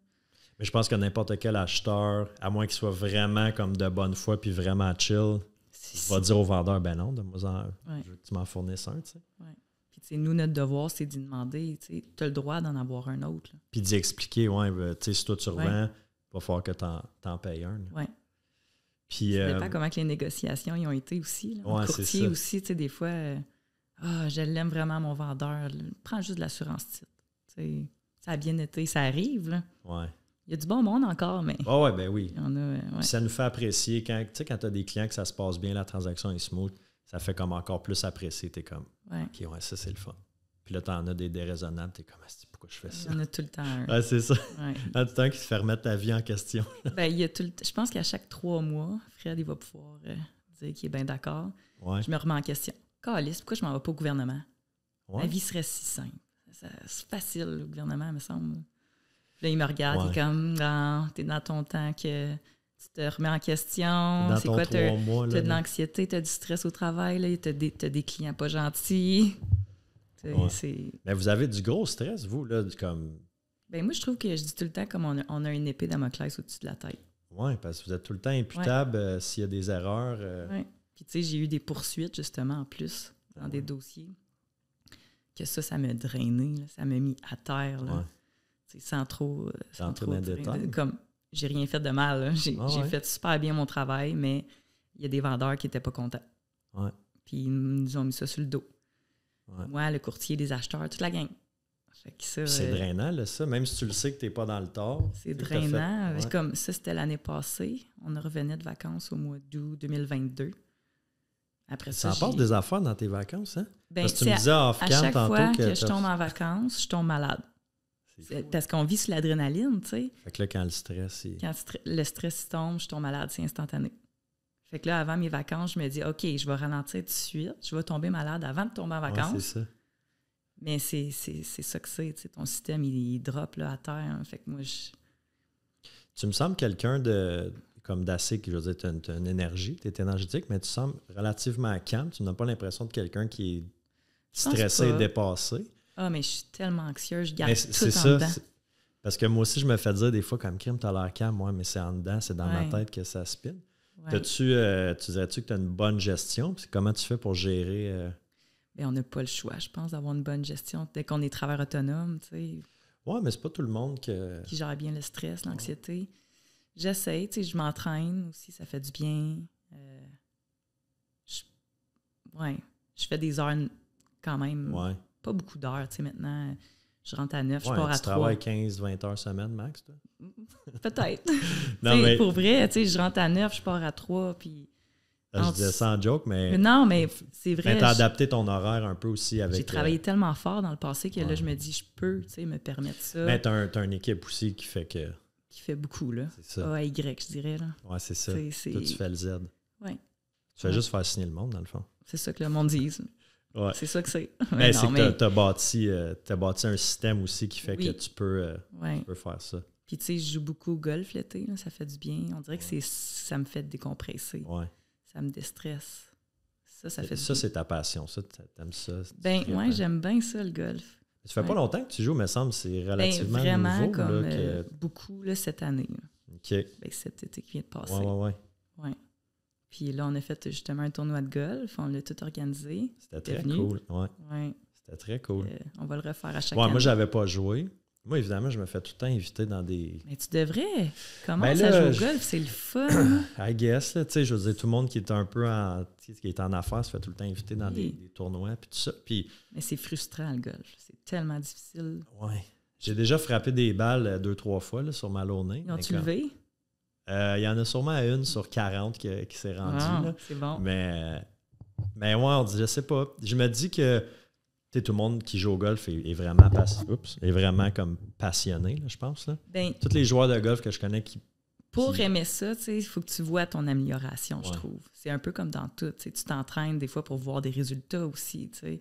Mais je pense que n'importe quel acheteur, à moins qu'il soit vraiment comme de bonne foi puis vraiment chill, Je vais dire au vendeur, ben non, je veux que tu m'en fournisses un, tu sais. Ouais. Puis, tu sais, nous, notre devoir, c'est d'y demander, tu sais, tu as le droit d'en avoir un autre. Là. Puis d'y expliquer, tu sais, si toi tu revends, il va falloir que t'en payes un. Oui. Puis. Ça dépend comment que les négociations y ont été aussi. Là. Ouais, le courtier aussi, tu sais, des fois, je l'aime vraiment, mon vendeur. Là. Prends juste de l'assurance titre. Tu sais, ça a bien été, ça arrive, là. Ouais. Il y a du bon monde encore, mais. Ah ouais, ben oui. Ça nous fait apprécier. Quand tu as des clients que ça se passe bien, la transaction est smooth, ça fait comme encore plus apprécier. T'es comme, OK, ça, c'est le fun. Puis là, t'en as des déraisonnables, t'es comme, pourquoi je fais ça? Il y en a tout le temps un. Ah, c'est ça. Ouais. Il y a tout le temps qui te fait remettre ta vie en question. Ben, il y a je pense qu'à chaque 3 mois, Fred, il va pouvoir dire qu'il est bien d'accord. Ouais. Je me remets en question. Calice, pourquoi je m'en vais pas au gouvernement? Ouais. Ma vie serait si simple. C'est facile, le gouvernement, me semble. Là, il me regarde, il est comme, t'es dans ton temps que tu te remets en question. C'est quoi, t'as de l'anxiété, t'as du stress au travail, t'as des clients pas gentils. Mais vous avez du gros stress, vous, là, comme... Ben moi, je trouve que je dis tout le temps comme on a une épée Damoclès au-dessus de la tête. Oui, parce que vous êtes tout le temps imputable s'il y a des erreurs. Oui. Puis, tu sais, j'ai eu des poursuites, justement, en plus, dans des dossiers. Que ça m'a drainé, là, ça m'a mis à terre, là. Sans trop détail. Comme, j'ai rien fait de mal, là. J'ai fait super bien mon travail, mais il y a des vendeurs qui n'étaient pas contents. Ouais. Puis, ils nous ont mis ça sur le dos. Ouais. Moi, le courtier, les acheteurs, toute la gang. C'est drainant, là, ça, même si tu le sais que tu n'es pas dans le tort. C'est drainant. Comme ça, c'était l'année passée. On revenait de vacances au mois d'août 2022. Après ça, passe des affaires dans tes vacances, hein? Ben, parce que tu me disais off-cam tantôt à chaque fois que je tombe en vacances, je tombe malade. Parce qu'on vit sur l'adrénaline, tu sais. Fait que là, quand le stress... Quand le stress tombe, je tombe malade, c'est instantané. Fait que là, avant mes vacances, je me dis, OK, je vais ralentir tout de suite. Je vais tomber malade avant de tomber en vacances. Ouais, c'est ça. Mais c'est ça que c'est. Tu sais, ton système, il drop là, à terre. Hein. Fait que moi, Tu me sembles quelqu'un d'assez, je veux dire, tu as une énergie, tu es énergétique, mais tu sembles relativement calme. Tu n'as pas l'impression de quelqu'un qui est stressé et dépassé. Ah, mais je suis tellement anxieuse, je garde tout en dedans. Parce que moi aussi, je me fais dire des fois, comme crime, tu as l'air calme, moi, mais c'est en dedans, c'est dans ma tête que ça spin. Ouais. Tu dirais-tu que tu as une bonne gestion? Puis comment tu fais pour gérer... Bien, on n'a pas le choix, je pense, d'avoir une bonne gestion. Dès qu'on est travailleur autonome, tu sais. Oui, mais c'est pas tout le monde qui gère bien le stress, l'anxiété. J'essaie, tu sais, je m'entraîne aussi, ça fait du bien. Je fais des heures quand même. Ouais. Pas beaucoup d'heures, tu sais, maintenant. Je rentre à 9, je pars à 3. Tu travailles 15-20 heures semaine, max, toi? Peut-être. Mais... Pour vrai, tu sais, je rentre à 9, je pars à 3, puis... Je disais sans joke, mais... Non, mais c'est vrai. Mais tu as adapté ton horaire un peu aussi avec... J'ai travaillé tellement fort dans le passé que là, je me dis, je peux, tu sais, me permettre ça. Mais tu as une équipe aussi qui fait que... Qui fait beaucoup, là. C'est ça. A, Y, je dirais, là. Oui, c'est ça. Toi, tu fais le Z. Oui. Tu fais juste faire signer le monde, dans le fond. C'est ça que le monde dise. Ouais. C'est ça que c'est. Mais c'est que tu as bâti un système aussi qui fait que tu peux faire ça. Puis tu sais, je joue beaucoup au golf l'été, ça fait du bien. On dirait que ça me fait décompresser. Ouais. Ça me déstresse. Ça fait du bien. Ça, c'est ta passion. Ça, t'aimes ça. Ben oui, j'aime bien ça, le golf. Ça fait pas longtemps que tu joues, me semble, c'est relativement vraiment nouveau. Comme, là, beaucoup là, cette année. Là. OK. Ben, cet été qui vient de passer. Ouais. Puis là, on a fait justement un tournoi de golf. On l'a tout organisé. C'était très cool. Ouais. C'était très cool. On va le refaire à chaque année. Moi, j'avais pas joué. Moi, évidemment, je me fais tout le temps inviter dans des... Mais tu devrais. Comment ça joue au golf? C'est le fun. I guess, tu sais, je veux dire, tout le monde qui est un peu qui est en affaires se fait tout le temps inviter dans des tournois puis tout ça. Puis... Mais c'est frustrant, le golf. C'est tellement difficile. Oui. J'ai déjà frappé des balles 2-3 fois là, sur ma launée. Ils ont-tu levé? Il y en a sûrement une sur 40 qui s'est rendue. Là. C'est bon. Mais ouais, on dit, je sais pas. Je me dis que tout le monde qui joue au golf est vraiment comme passionné, là, je pense. Là. Ben, tous les joueurs de golf que je connais Pour aimer ça, il faut que tu vois ton amélioration, je trouve. C'est un peu comme dans tout. Tu t'entraînes des fois pour voir des résultats aussi. Ouais.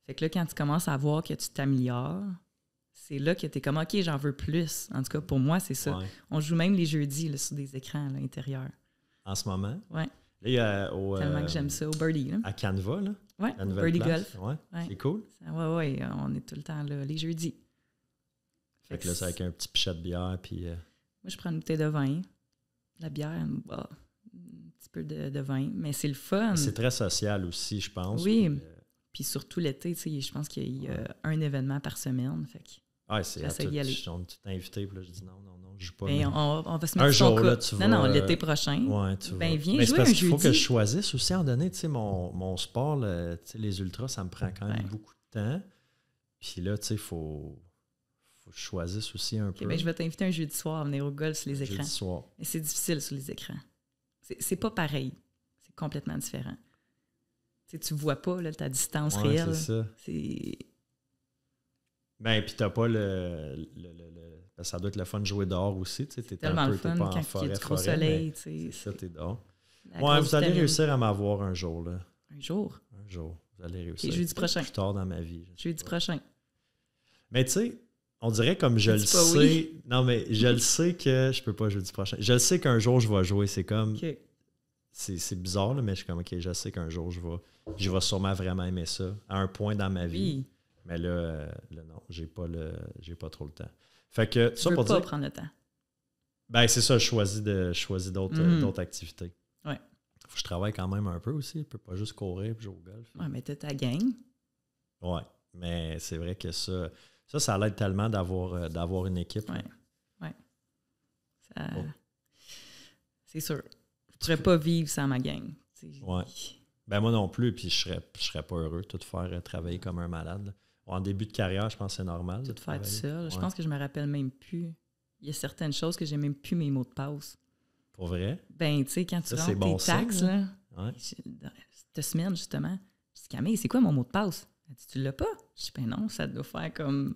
Fait que là, quand tu commences à voir que tu t'améliores, c'est là que tu es comme, OK, j'en veux plus. En tout cas, pour moi, c'est ça. Ouais. On joue même les jeudis là, sur des écrans là, intérieurs. En ce moment? Oui. Tellement que j'aime ça, au Birdie. Là. À Canva, là? Oui, Birdie Golf. Ouais. C'est cool. Oui, on est tout le temps là, les jeudis. Fait que là, c'est avec un petit pichet de bière, puis... Moi, je prends une bouteille de vin, de la bière, une petit peu de vin. Mais c'est le fun. C'est très social aussi, je pense. Oui. Puis surtout l'été, tu sais, je pense qu'il y a un événement par semaine. Fait que c'est à tout. On t'a invité, puis là, je dis non, je joue pas. Ben, on va se mettre un sur jour, là, tu vas... Non, l'été prochain. Ouais, tu ben, vas. viens mais jouer un jeudi. Il faut que je choisisse aussi, à un moment donné, tu sais, mon sport, les ultras, ça me prend quand même beaucoup de temps. Puis là, tu sais, il faut que je choisisse aussi un peu. Ben, je vais t'inviter un jeudi soir à venir au golf sur les écrans. Jeudi soir. Mais c'est difficile sur les écrans. C'est pas pareil. C'est complètement différent. Tu vois pas là, ta distance réelle. C'est ça. Ben, puis t'as pas ça doit être le fun de jouer dehors aussi. Tu sais, t'es tellement un peu, le fun t'es pas quand en forêt, il y a du gros soleil. C'est ça, t'es dehors. Vous allez réussir à m'avoir un jour, là. Un jour? Un jour. Vous allez réussir. Et jeudi prochain. Plus tard dans ma vie. Jeudi prochain. Mais tu sais, on dirait comme je le sais. Oui. Non, mais je le sais que je peux pas jeudi prochain. Je le sais qu'un jour je vais jouer. C'est comme. Okay. C'est bizarre, là, mais je suis comme, OK, je sais qu'un jour je vais sûrement vraiment aimer ça à un point dans ma vie. Mais là non, j'ai pas trop le temps. Fait que ça pour dire. Prendre le temps. Ben, c'est ça, je choisis d'autres activités. Ouais. Faut que je travaille quand même un peu aussi. Je peux pas juste courir et jouer au golf. Ouais, mais t'as ta gang. Ouais. Mais c'est vrai que ça l'aide tellement d'avoir une équipe. Ouais. C'est sûr. Je ne pourrais pas vivre sans ma gang. Ouais. Ben moi non plus, puis je serais pas heureux de tout faire travailler comme un malade. Là. En début de carrière, je pense que c'est normal. Tout faire tout seul. Ouais. Je pense que je me rappelle même plus. Il y a certaines choses que j'ai même plus mes mots de passe. Pour vrai? Ben, tu sais, quand tu rentres tes taxes, là, cette semaine, justement, je dis, Camille, c'est quoi mon mot de passe? Elle dit, tu l'as pas? Je dis, ben non, ça doit faire comme...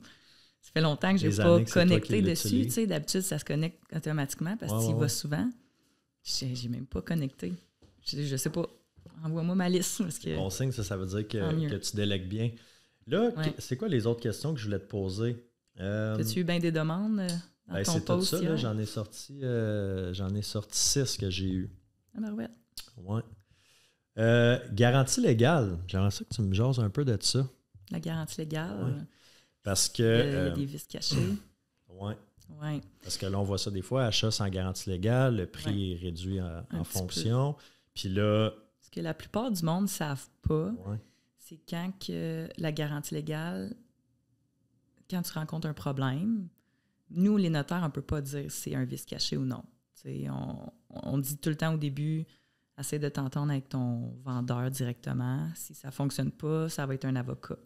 Ça fait longtemps que je n'ai pas connecté dessus. Tu sais, d'habitude, ça se connecte automatiquement parce que tu y vas souvent. J'ai même pas connecté. Je sais pas. Envoie-moi ma liste. Parce que... Bon signe, ça veut dire que tu délègues bien. Là, c'est quoi les autres questions que je voulais te poser? As-tu eu bien des demandes dans ton post c'est tout ça, hier? J'en ai sorti 6 que j'ai eu. Ah ben ouais. Ouais. Garantie légale. J'aimerais ça que tu me jases un peu de ça. La garantie légale. Ouais. Parce que... Il y a des vices cachés. Oui. Ouais. Parce que là, on voit ça des fois, achat sans garantie légale, le prix est réduit en fonction. Puis là... Ce que la plupart du monde ne savent pas, c'est quand que la garantie légale, quand tu rencontres un problème, nous, les notaires, on ne peut pas dire si c'est un vice caché ou non. On dit tout le temps au début, essaie de t'entendre avec ton vendeur directement. Si ça ne fonctionne pas, ça va être un avocat.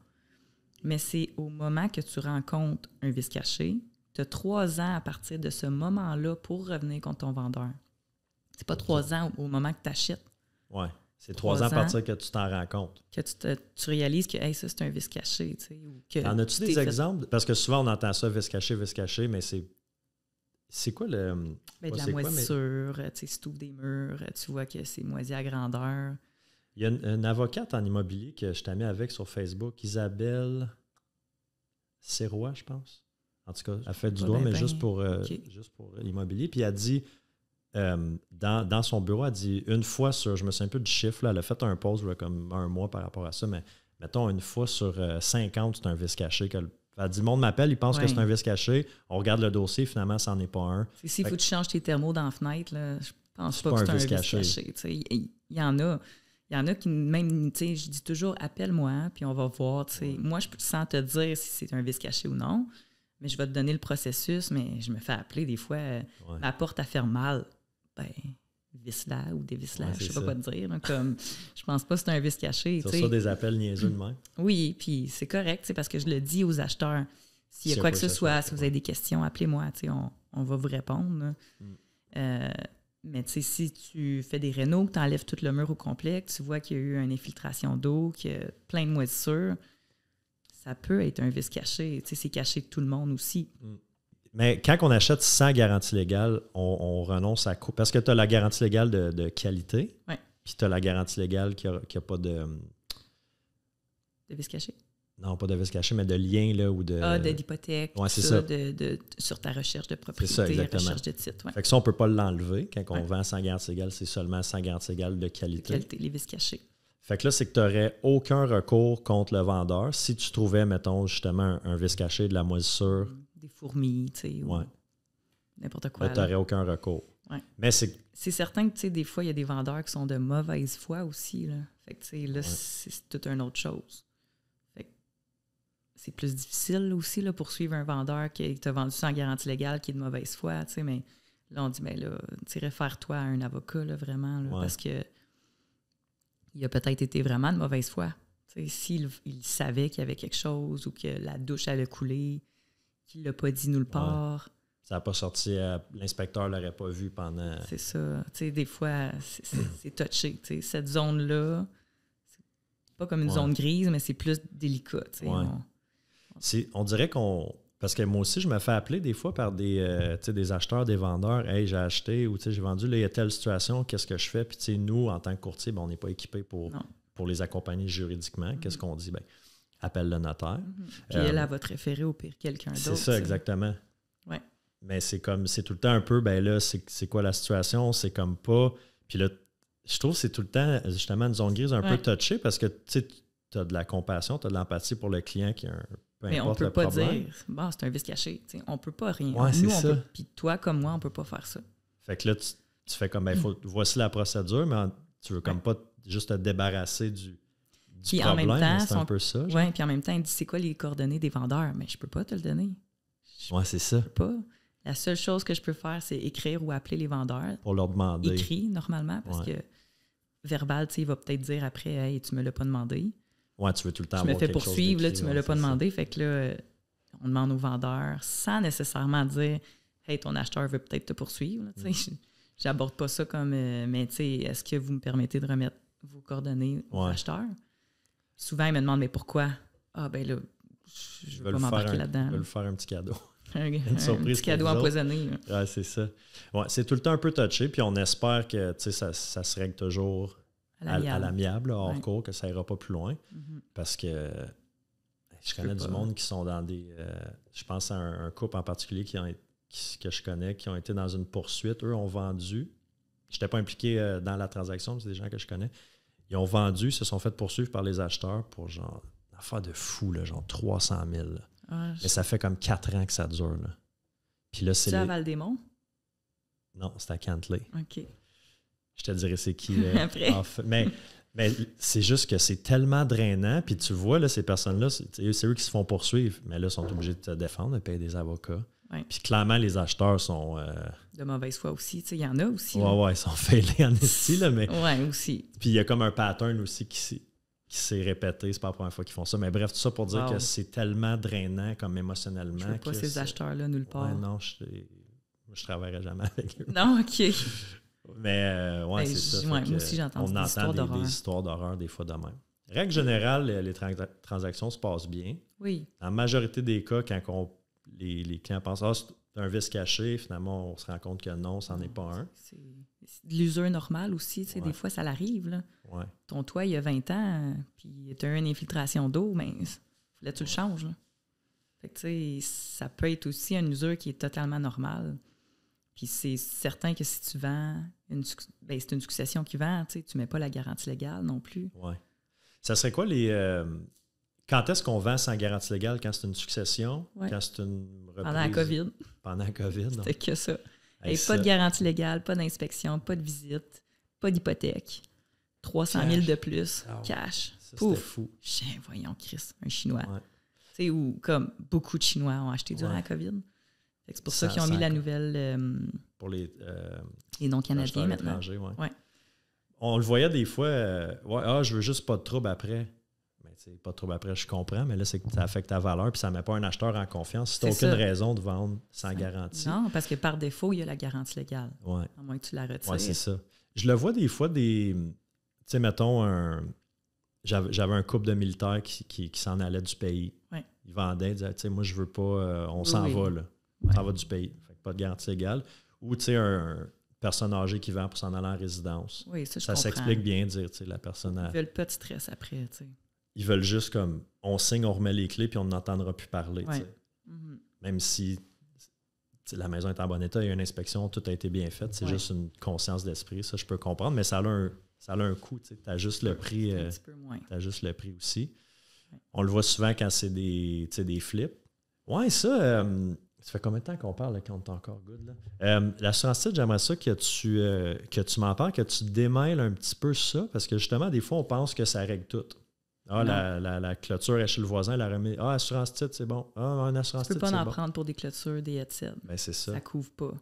Mais c'est au moment que tu rencontres un vice caché, tu as 3 ans à partir de ce moment-là pour revenir contre ton vendeur. C'est pas 3 ans au moment que tu achètes. Oui, c'est 3 ans à partir que tu t'en rends compte. Que tu réalises que hey, ça, c'est un vice caché. En as-tu des exemples? Parce que souvent, on entend ça, vice caché, mais c'est quoi le... Ben, de la moisissure, si tu ouvres des murs, tu vois que c'est moisi à grandeur. Il y a une avocate en immobilier que je t'ai mis avec sur Facebook, Isabelle Serrois, je pense. En tout cas, elle fait du doigt, mais juste pour l'immobilier. Puis elle dit, dans son bureau, elle dit une fois sur, je me souviens un peu du chiffre, là, elle a fait un post là, comme un mois par rapport à ça, mais mettons une fois sur 50, c'est un vice caché. Elle dit, le monde m'appelle, il pense que c'est un vice caché. On regarde le dossier, finalement, ça n'en est pas un. S'il faut que tu changes tes thermos dans la fenêtre, là, je pense pas que c'est un vice caché. Il y en a. Il y en a qui, même, tu sais, je dis toujours, appelle-moi, puis on va voir, tu sais. Moi, je peux sans te dire si c'est un vice caché ou non, mais je vais te donner le processus, mais je me fais appeler des fois, la porte, elle ferme mal. Ben, visse-la ou dévisse-la, je sais pas quoi te dire. Là, comme, je pense pas que c'est un vice caché. C'est ça des appels niaiseux de même. Oui, puis c'est correct, c'est parce que je le dis aux acheteurs. S'il y a quoi que ce soit, si vous avez des questions, appelez-moi, tu sais, on va vous répondre. Mais tu sais, si tu fais des rénaux, que tu enlèves tout le mur au complet, que tu vois qu'il y a eu une infiltration d'eau, qu'il y a plein de moisissures, ça peut être un vice caché. Tu sais, c'est caché de tout le monde aussi. Mais quand on achète sans garantie légale, on renonce à quoi? Parce que tu as la garantie légale de qualité, puis tu as la garantie légale qui n'a pas de... De vice caché? Non, pas de vice caché, mais de lien là, ou de... d'hypothèque, c'est ça. Sur ta recherche de propriété, c'est ça, exactement. Recherche de titre. Fait que ça, on ne peut pas l'enlever. Quand on vend sans garantie légale, c'est seulement sans garantie légale de qualité. De qualité, les vices cachés. Fait que là, c'est que tu n'aurais aucun recours contre le vendeur si tu trouvais, mettons, justement, un vice caché, de la moisissure. Des fourmis, tu sais, ou n'importe quoi. Là, tu n'aurais aucun recours. Ouais. Mais c'est certain que, tu sais, des fois, il y a des vendeurs qui sont de mauvaise foi aussi, là. Fait que, tu sais, là, c'est toute une autre chose. Fait que c'est plus difficile aussi, là, pour suivre un vendeur qui t'a vendu sans garantie légale, qui est de mauvaise foi, tu sais, mais là, on dit, ben là, tu réfère-toi à un avocat, là, vraiment, là, parce que il a peut-être été vraiment de mauvaise foi. S'il savait qu'il y avait quelque chose ou que la douche allait couler, qu'il ne l'a pas dit nulle part. Ça n'a pas sorti, l'inspecteur ne l'aurait pas vu pendant... C'est ça. Des fois, c'est touché. Cette zone-là, c'est pas comme une zone grise, mais c'est plus délicat. On dirait qu'on... Parce que moi aussi, je me fais appeler des fois par des acheteurs, des vendeurs. « Hey, j'ai acheté » ou « j'ai vendu, là, il y a telle situation, qu'est-ce que je fais? » Puis nous, en tant que courtier, on n'est pas équipé pour les accompagner juridiquement. Qu'est-ce qu'on dit? Appelle le notaire. Puis elle va te référer au pire quelqu'un d'autre. C'est ça, exactement. Ouais. Mais c'est tout le temps un peu, là, c'est quoi la situation? C'est comme pas... Puis là, je trouve que c'est tout le temps, justement, une zone grise un peu touchée parce que, tu as de la compassion, tu as de l'empathie pour le client qui a un... Mais on ne peut pas dire, c'est un vice caché. On ne peut pas rien. Ouais, c'est ça. Puis toi, comme moi, on ne peut pas faire ça. Fait que là, tu fais comme, voici la procédure, mais tu veux comme pas juste te débarrasser du problème. En même temps, c'est un peu ça. Oui, puis en même temps, il dit, c'est quoi les coordonnées des vendeurs? Mais je ne peux pas te le donner. C'est ça. Je peux pas. La seule chose que je peux faire, c'est écrire ou appeler les vendeurs. Pour leur demander. Écrit, normalement, parce que verbal, il va peut-être dire après, « Hey, tu me l'as pas demandé. » Ouais, tu veux tout le temps avoir quelque chose. Je me fais poursuivre, là, tu me l'as pas demandé. Fait que là, on demande aux vendeurs sans nécessairement dire « Hey, ton acheteur veut peut-être te poursuivre. » J'aborde pas ça comme mais tu sais, est-ce que vous me permettez de remettre vos coordonnées aux acheteurs? Souvent, ils me demandent « Mais pourquoi? » Ah, ben là, je veux pas m'embarquer là-dedans. Ils veulent faire un petit cadeau. Une surprise, un petit cadeau empoisonné. Ouais, c'est ça. Ouais, c'est tout le temps un peu touché, puis on espère que ça se règle toujours à l'amiable, hors cours, que ça ira pas plus loin. Parce que je connais du monde qui sont dans des... je pense à un couple en particulier que je connais, qui ont été dans une poursuite. Eux ont vendu. Je n'étais pas impliqué dans la transaction, c'est des gens que je connais. Ils ont vendu, se sont fait poursuivre par les acheteurs pour genre une affaire de fou, là, genre 300 000. Mais ça fait comme 4 ans que ça dure. Là. Puis là, c'est à Val-des-Monts? Non, c'est à Cantley. OK. Je te dirais c'est qui. Après. Mais c'est juste que c'est tellement drainant. Puis tu vois, là, ces personnes-là, c'est eux qui se font poursuivre. Mais là, ils sont obligés de se défendre, de payer des avocats. Ouais. Puis clairement, les acheteurs sont... de mauvaise foi aussi. Il y en a aussi. Ouais, ils sont failés en esti, là, mais... Ouais, aussi. Puis il y a comme un pattern aussi qui s'est répété. C'est pas la première fois qu'ils font ça. Mais bref, tout ça pour dire que c'est tellement drainant comme émotionnellement. Je veux pas ces acheteurs-là nulle part. Ouais, non, je travaillerai jamais avec eux. Non, OK. Mais c'est ça. Moi aussi, j'entends des histoires d'horreur. Des histoires d'horreur des fois de même. Règle générale, les transactions se passent bien. Oui. Dans la majorité des cas, quand les clients pensent « c'est un vice caché », finalement, on se rend compte que non, c'en est pas un. C'est de l'usure normale aussi. Des fois, ça l'arrive. Là. Ouais. Ton toit, il y a 20 ans, puis tu as eu une infiltration d'eau, mais là, tu le changes. Là. Fait que, ça peut être aussi une usure qui est totalement normale. Puis c'est certain que si tu vends, c'est une succession qui vend, tu ne mets pas la garantie légale non plus. Oui. Ça serait quoi les... quand est-ce qu'on vend sans garantie légale? Quand c'est une succession? Ouais. Quand c'est une reprise? Pendant la COVID. Pendant la COVID, C'était que ça. Pas de garantie légale, pas d'inspection, pas de visite, pas d'hypothèque. 300 000 de plus, cash. Ça, c'était fou. Voyons, Chris, un Chinois. Ouais. Ou comme beaucoup de Chinois ont acheté durant la COVID. C'est pour ça qu'ils ont mis la nouvelle... pour les non-canadiens maintenant. Ouais. On le voyait des fois, je veux juste pas de trouble après. Mais pas de trouble après, je comprends, mais là, c'est que ça affecte ta valeur puis ça ne met pas un acheteur en confiance. Si tu n'as aucune raison de vendre sans garantie. Non, parce que par défaut, il y a la garantie légale. Ouais. À moins que tu la retires. Oui, c'est ça. Je le vois des fois tu sais, mettons, j'avais un couple de militaires qui s'en allait du pays. Ouais. Ils vendaient, ils disaient, tu sais, moi, je veux pas, on s'en va, là. On s'en va du pays. Fait que pas de garantie légale. Ou, tu sais, un personne âgée qui vend pour s'en aller en résidence. Oui, ça s'explique bien, dire, tu sais, la personne... Ils veulent pas de stress après, tu sais. Ils veulent juste comme, on signe, on remet les clés, puis on n'entendra plus parler, tu sais. Mm-hmm. Même si la maison est en bon état, il y a une inspection, tout a été bien fait. C'est juste une conscience d'esprit, ça, je peux comprendre, mais ça a un coût, tu sais. Tu as juste le prix. Un petit peu moins. Tu as juste le prix aussi. Ouais. On le voit souvent quand c'est des flips. Ouais, ça... Ça fait combien de temps qu'on parle là, quand on est encore good? Là? L'assurance titre, j'aimerais ça que tu m'en parles, que tu démêles un petit peu ça, parce que justement, des fois, on pense que ça règle tout. Ah, la clôture est chez le voisin, la remise. Ah, assurance titre, c'est bon. Ah, un assurance titre, c'est bon. Tu peux pas en prendre pour des clôtures, des headsets. Ben, c'est ça. Ça couvre pas.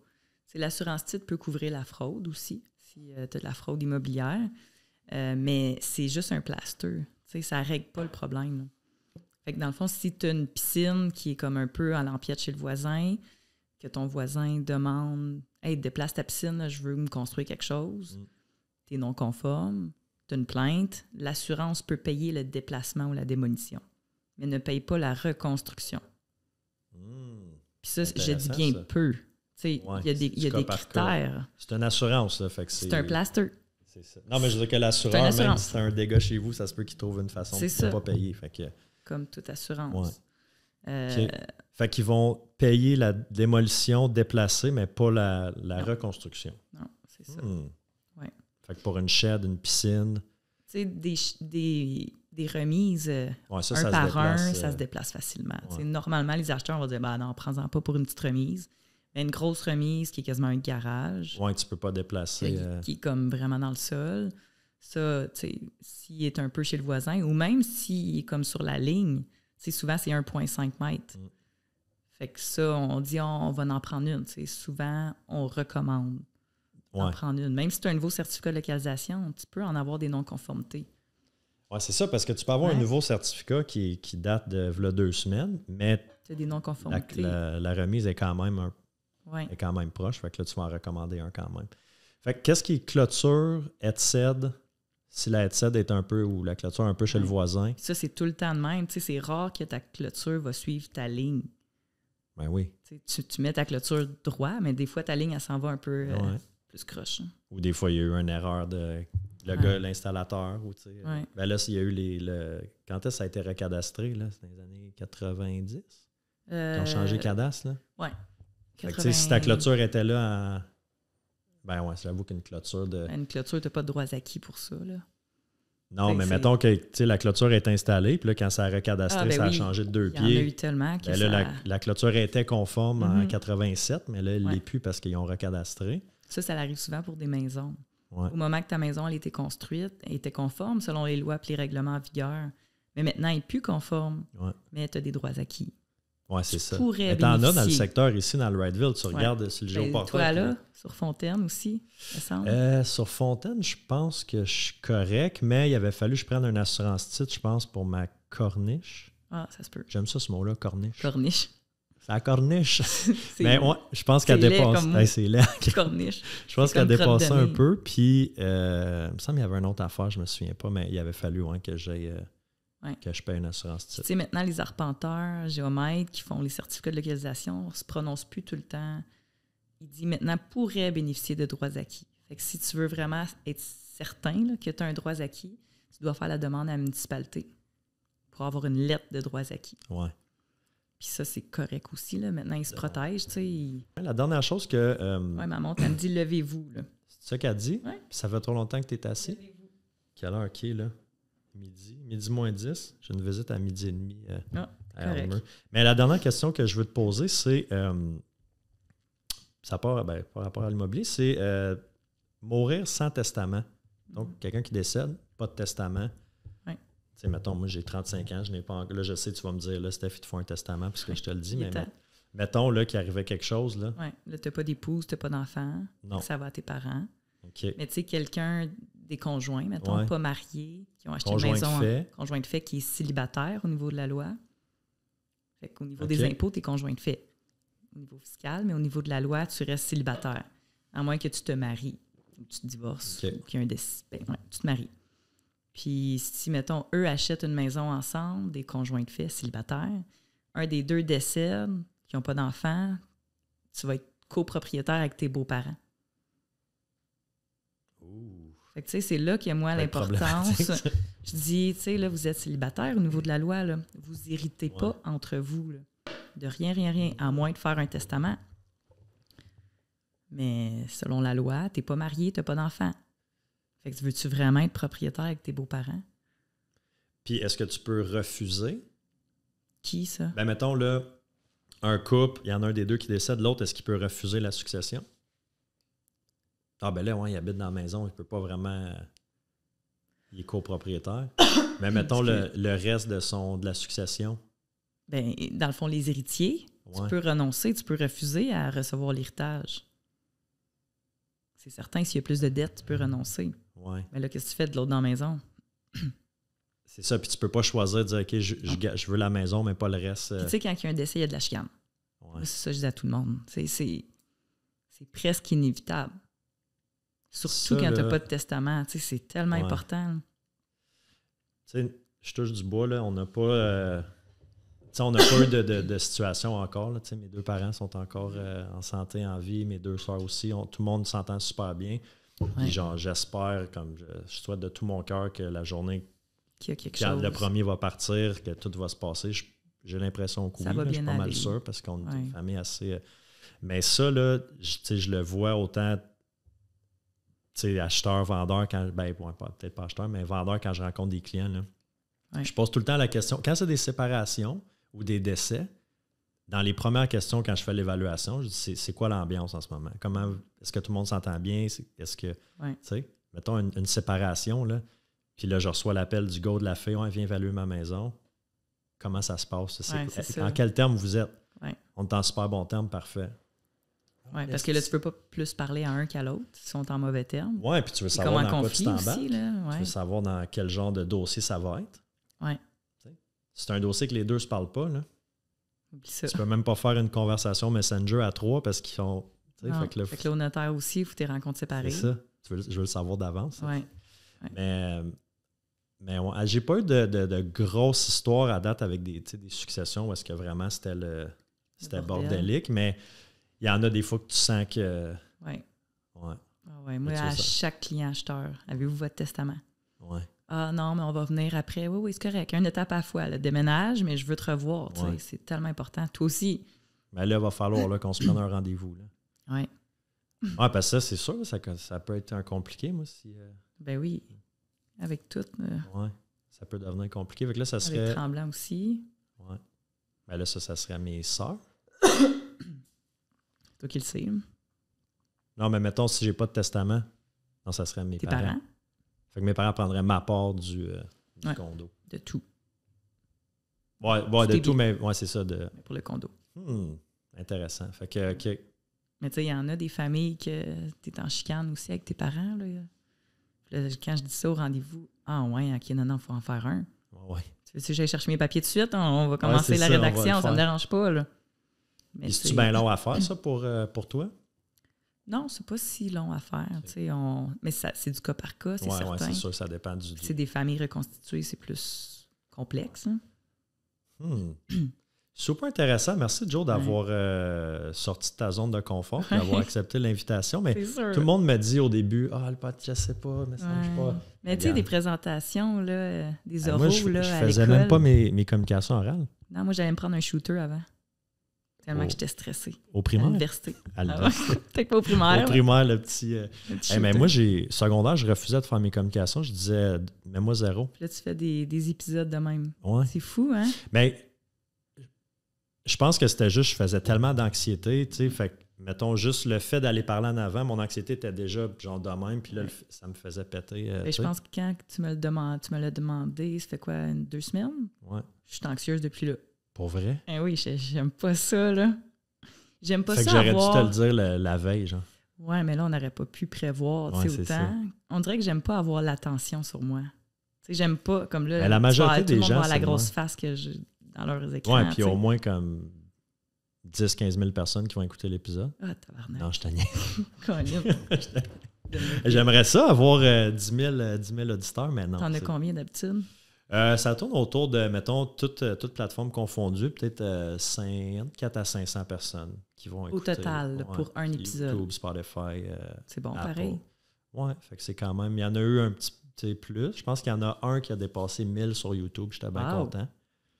L'assurance titre peut couvrir la fraude aussi, si tu as de la fraude immobilière. Mais c'est juste un plaster. Ça ne règle pas le problème. Là. Fait que dans le fond, si tu as une piscine qui est comme un peu à l'empiète chez le voisin, que ton voisin demande « Hey, déplace ta piscine, là, je veux me construire quelque chose. Tu es non conforme, tu as une plainte. L'assurance peut payer le déplacement ou la démolition, mais ne paye pas la reconstruction. Puis ça, je dis bien ça. Peu. Il y a des critères. C'est une assurance. Là, fait que c'est un plaster. C'est ça. Non, mais je veux dire que l'assureur, même si c'est un dégât chez vous, ça se peut qu'il trouve une façon de ne pas payer. Fait que, comme toute assurance. Okay. Fait qu'ils vont payer la démolition déplacée, mais pas la reconstruction. Non, c'est ça. Ouais. Fait que pour une shed, une piscine... Tu sais, des remises, un par un, ça se déplace facilement. Normalement, les acheteurs vont dire non, prends-en pas pour une petite remise. Mais une grosse remise qui est quasiment un garage. Oui, tu peux pas déplacer. Qui est comme vraiment dans le sol. Ça, tu sais, s'il est un peu chez le voisin, ou même s'il est comme sur la ligne, souvent c'est 1,5 mètres. Fait que ça, on dit on va en prendre une. Souvent, on recommande d'en prendre une. Même si tu as un nouveau certificat de localisation, tu peux en avoir des non-conformités. Oui, c'est ça, parce que tu peux avoir un nouveau certificat qui date de 2 semaines, mais tu as des non-conformités. La remise est quand même est quand même proche. Fait que là, tu vas en recommander un quand même. Fait que qu'est-ce qui est clôture, headset, si la headset est un peu, ou la clôture un peu chez le voisin? Ça, c'est tout le temps de même. C'est rare que ta clôture va suivre ta ligne. Ben oui. Tu mets ta clôture droit, mais des fois, ta ligne, elle s'en va un peu plus croche. Ou des fois, il y a eu une erreur de le gars, l'installateur. Ou, ben là, il y a eu quand est-ce que ça a été recadastré? Là? C'est dans les années 90? Ils ont changé cadastre? Oui. Si ta clôture était là en... Ben ouais, j'avoue qu'une clôture de... Une clôture, tu n'as pas de droits acquis pour ça, là. Non, mais mettons que la clôture est installée, puis là, quand ça a recadastré, ça a changé de 2 pieds. Il y en a eu tellement que là, la clôture était conforme en 87, mais là, elle ne l'est plus parce qu'ils ont recadastré. Ça arrive souvent pour des maisons. Ouais. Au moment que ta maison elle était construite, elle était conforme selon les lois et les règlements en vigueur. Mais maintenant, elle n'est plus conforme, mais tu as des droits acquis. Oui, c'est ça. Mais t'en as dans le secteur ici, dans le Wrightville. Tu regardes sur le géoportail. Toi, là, sur Fontaine aussi, ça semble? Sur Fontaine, je pense que je suis correct, mais il avait fallu que je prenne une assurance titre, je pense, pour ma corniche. Ah, ça se peut. J'aime ça, ce mot-là, corniche. Corniche. C'est la corniche. Mais ouais, je pense qu'elle dépasse. C'est laid. Corniche. Je pense qu'elle dépassait un peu. Puis, il me semble qu'il y avait une autre affaire, je ne me souviens pas, mais il avait fallu que j'aille... que je paye une assurance titre. Tu sais, maintenant, les arpenteurs, géomètres qui font les certificats de localisation ne se prononcent plus tout le temps. Il dit maintenant pourrait bénéficier de droits acquis. Fait que si tu veux vraiment être certain là, que tu as un droit acquis, tu dois faire la demande à la municipalité pour avoir une lettre de droits acquis. Ouais. Puis ça, c'est correct aussi. Là. Maintenant, ils se protègent. Tu sais, La dernière chose que... Oui, ma montre, elle me dit « levez-vous ». C'est ça qu'elle dit? Ouais. Ça fait trop longtemps que tu es assis? Levez-vous. Quelle heure qui est là? Midi moins 10. J'ai une visite à 12h30 à Elmer. Mais la dernière question que je veux te poser, c'est... ça part par rapport à l'immobilier, c'est mourir sans testament. Donc, quelqu'un qui décède, pas de testament. Oui. Tu sais, mettons, moi, j'ai 35 ans, je n'ai pas encore... Là, je sais, tu vas me dire, là, Steph, il te faut un testament, puisque je te le dis, mais mettons, là, qu'il arrivait quelque chose, là. Oui. Là, tu n'as pas d'épouse, tu n'as pas d'enfant. Non. Ça va à tes parents. OK. Mais tu sais, quelqu'un, des conjoints, mettons, pas mariés, qui ont acheté conjoint une maison... de fait. Conjoint de fait qui est célibataire au niveau de la loi. Fait qu'au niveau des impôts, tu es conjoint de fait. Au niveau fiscal, mais au niveau de la loi, tu restes célibataire. À moins que tu te maries, ou tu te divorces, ou qu'il y ait un décès. Tu te maries. Puis si, mettons, eux achètent une maison ensemble, des conjoints de fait célibataires, un des deux décède, qui n'ont pas d'enfants, tu vas être copropriétaire avec tes beaux-parents. Fait que, tu sais, c'est là qu'il y a, moi, l'importance. Je dis, tu sais, là, vous êtes célibataire au niveau de la loi, là. Vous héritez pas entre vous, là. De rien, à moins de faire un testament. Mais selon la loi, tu n'es pas marié, tu n'as pas d'enfant. Fait que veux-tu vraiment être propriétaire avec tes beaux-parents? Puis est-ce que tu peux refuser? Qui, ça? Ben mettons, là, un couple, il y en a un des deux qui décède, l'autre, est-ce qu'il peut refuser la succession? Ah ben là, ouais, il habite dans la maison, il peut pas vraiment... il est copropriétaire. Mais mettons le reste de la succession. Ben, dans le fond, les héritiers, tu peux renoncer, tu peux refuser à recevoir l'héritage. C'est certain que s'il y a plus de dettes, tu peux renoncer. Ouais. Mais là, qu'est-ce que tu fais de l'autre dans la maison? C'est ça, puis tu peux pas choisir de dire « OK, je veux la maison, mais pas le reste. » Tu sais, quand il y a un décès, il y a de la chicane. Ouais. C'est ça que je dis à tout le monde. C'est presque inévitable. Surtout quand tu n'as pas de testament. C'est tellement important. Tu sais, je touche du bois, là, on n'a pas... on n'a pas eu de situation encore. Là, mes 2 parents sont encore en santé, en vie. Mes 2 soeurs aussi. Tout le monde s'entend super bien. Puis genre, j'espère, comme je souhaite de tout mon cœur que la journée qu'il y a quelque quand chose. le premier va partir, que tout va se passer. J'ai l'impression que oui. Je suis pas mal sûr parce qu'on est une famille assez... Mais ça, là, je le vois autant... acheteur, vendeur, quand... Ben, peut-être pas acheteur, mais vendeur quand je rencontre des clients. Là. Je pose tout le temps la question. Quand c'est des séparations ou des décès, dans les premières questions, quand je fais l'évaluation, je dis c'est quoi l'ambiance en ce moment? Comment est-ce que tout le monde s'entend bien? Est-ce que, tu sais, mettons une séparation, là, puis là, je reçois l'appel du gars ou de la fille, viens évaluer ma maison. Comment ça se passe? En quel terme vous êtes? On est en super bon terme, parfait. Oui, parce que là, tu ne peux pas plus parler à un qu'à l'autre. Ils sont en mauvais termes. Oui, puis tu veux savoir dans quoi tu t'embarques. Tu veux savoir dans quel genre de dossier ça va être. Oui. C'est un dossier que les deux ne se parlent pas, là. Oublie ça. Tu peux même pas faire une conversation Messenger à 3 parce qu'ils sont... Fait que là, au notaire aussi, il faut tes rencontres séparées. C'est ça. Je veux le savoir d'avance. Oui. Mais j'ai pas eu de grosses histoires à date avec des successions où est-ce que vraiment c'était bordélique, mais il y en a des fois que tu sens que... Oui. Ouais. Moi, à chaque client acheteur, avez-vous votre testament? Oui. Ah non, mais on va venir après. Oui, c'est correct. Une étape à la fois. Le déménage, mais je veux te revoir. C'est tellement important. Toi aussi. Mais là, il va falloir qu'on se prenne un rendez-vous. Oui. Ouais, parce que ça, c'est sûr, ça peut être compliqué, moi, si... Ben oui. Avec tout. Oui, ça peut devenir compliqué. Fait que là, ça serait... Avec Tremblant aussi. Oui. Ben là, ça serait mes sœurs. Toi qui le sais. Non, mais mettons, si j'ai pas de testament, non, ça serait mes parents. Tes parents? Fait que mes parents prendraient ma part du condo. De tout. Oui, de tout, mais c'est ça. Pour le condo. Intéressant. Fait que... Mais tu sais, il y en a des familles que tu es en chicane aussi avec tes parents. Là. Quand je dis ça au rendez-vous, OK, non, il faut en faire un. Oui. Tu veux que j'aille chercher mes papiers tout de suite? On va commencer la rédaction, ça ne me dérange pas. Là. Mais c'est-tu bien long à faire, ça, pour toi? Non, c'est pas si long à faire. Mais c'est du cas par cas, c'est certain. Oui, c'est sûr, ça dépend du... C'est des familles reconstituées, c'est plus complexe. Super intéressant. Merci, Joe, d'avoir sorti de ta zone de confort et d'avoir accepté l'invitation. Mais tout le monde m'a dit au début, le podcast, je sais pas, mais ça marche pas. Mais tu sais, des présentations, là, des oraux, moi, je à faisais l'école. même pas mes communications orales. Non, moi, j'allais me prendre un shooter avant. Tellement que j'étais stressée. Au primaire? À l'université. Peut-être pas au primaire. Au primaire, le petit... mais moi, secondaire, je refusais de faire mes communications. Je disais, mets-moi 0. Puis là, tu fais des épisodes de même. Ouais. C'est fou, hein? Mais je pense que c'était juste, je faisais tellement d'anxiété, tu sais, fait que, mettons, juste le fait d'aller parler en avant, mon anxiété était déjà genre de même, puis là, ça me faisait péter. Je pense que quand tu me l'as demandé, ça fait quoi, 2 semaines? Ouais. Je suis anxieuse depuis là. Pour vrai? Oui, j'aime pas ça, là. J'aime pas ça. Fait que j'aurais dû te le dire la veille, genre. Ouais, mais là, on n'aurait pas pu prévoir, tu sais, autant. Ça. On dirait que j'aime pas avoir l'attention sur moi. Tu sais, j'aime pas, comme là, mais la majorité des gens, tout le monde voit la grosse face que j'ai dans leurs écrans. Ouais, puis au moins comme 10-15 000 personnes qui vont écouter l'épisode. Ah, tabarnak. Non, je te niaise. J'aimerais ça, avoir 10 000 auditeurs, mais non. T'en as combien d'habitude? Ça tourne autour de, mettons, toute plateforme confondue, peut-être 4 à 500 personnes qui vont écouter. Au total, pour un épisode. YouTube, Spotify, c'est bon, Apple. pareil. Ouais, fait que c'est quand même... Il y en a eu un petit plus. Je pense qu'il y en a un qui a dépassé 1000 sur YouTube. J'étais bien content.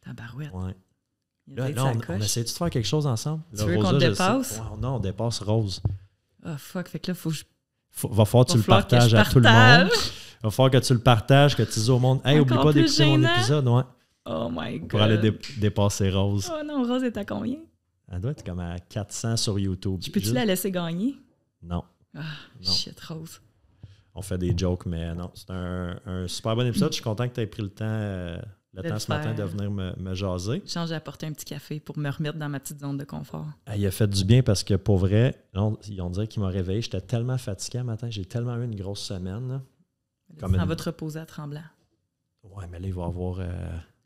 Tabarouette. Ouais. Là, on essaie-tu de faire quelque chose ensemble? Tu veux qu'on dépasse? Non, on dépasse Rose. Ah, fuck. Fait que là, faut que je... Va falloir que tu le partages à tout le monde. Va falloir que tu le partages, que tu dises au monde, hey, oublie pas d'écouter mon épisode. Ouais. Oh my God. Pour aller dépasser Rose. Oh non, Rose est à combien? Elle doit être comme à 400 sur YouTube. Je peux-tu la laisser gagner? Non. Ah, Non. shit, Rose. On fait des jokes, mais non. C'est un super bon épisode. Je suis content que tu aies pris le temps ce matin de venir me jaser. Je change d'apporter un petit café pour me remettre dans ma petite zone de confort. Il a fait du bien parce que pour vrai, on dirait qu'il m'a réveillé. J'étais tellement fatigué le matin. J'ai tellement eu une grosse semaine. Là. On va te reposer à Tremblant. Ouais, mais là, il va y avoir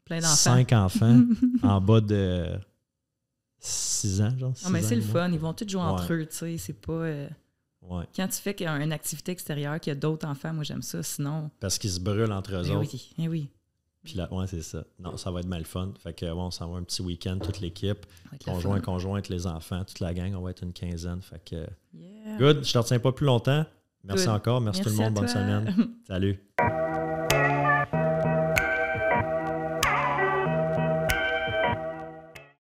plein d'enfants. 5 enfants en bas de 6 ans. Genre, 6 non, mais c'est ans, le fun. Ils vont tous jouer entre eux. Tu sais, c'est pas... Ouais. Quand tu fais qu'il y a une activité extérieure, qu'il y a d'autres enfants, moi, j'aime ça. Sinon... Parce qu'ils se brûlent entre eux autres. Oui. Puis là, ouais, c'est ça. Non, ça va être mal fun. Fait que on s'en va un petit week-end, toute l'équipe. Conjointe, les enfants, toute la gang, on va être une quinzaine. Fait que good, je te retiens pas plus longtemps. Merci encore. Merci tout le monde. Bonne semaine. Salut.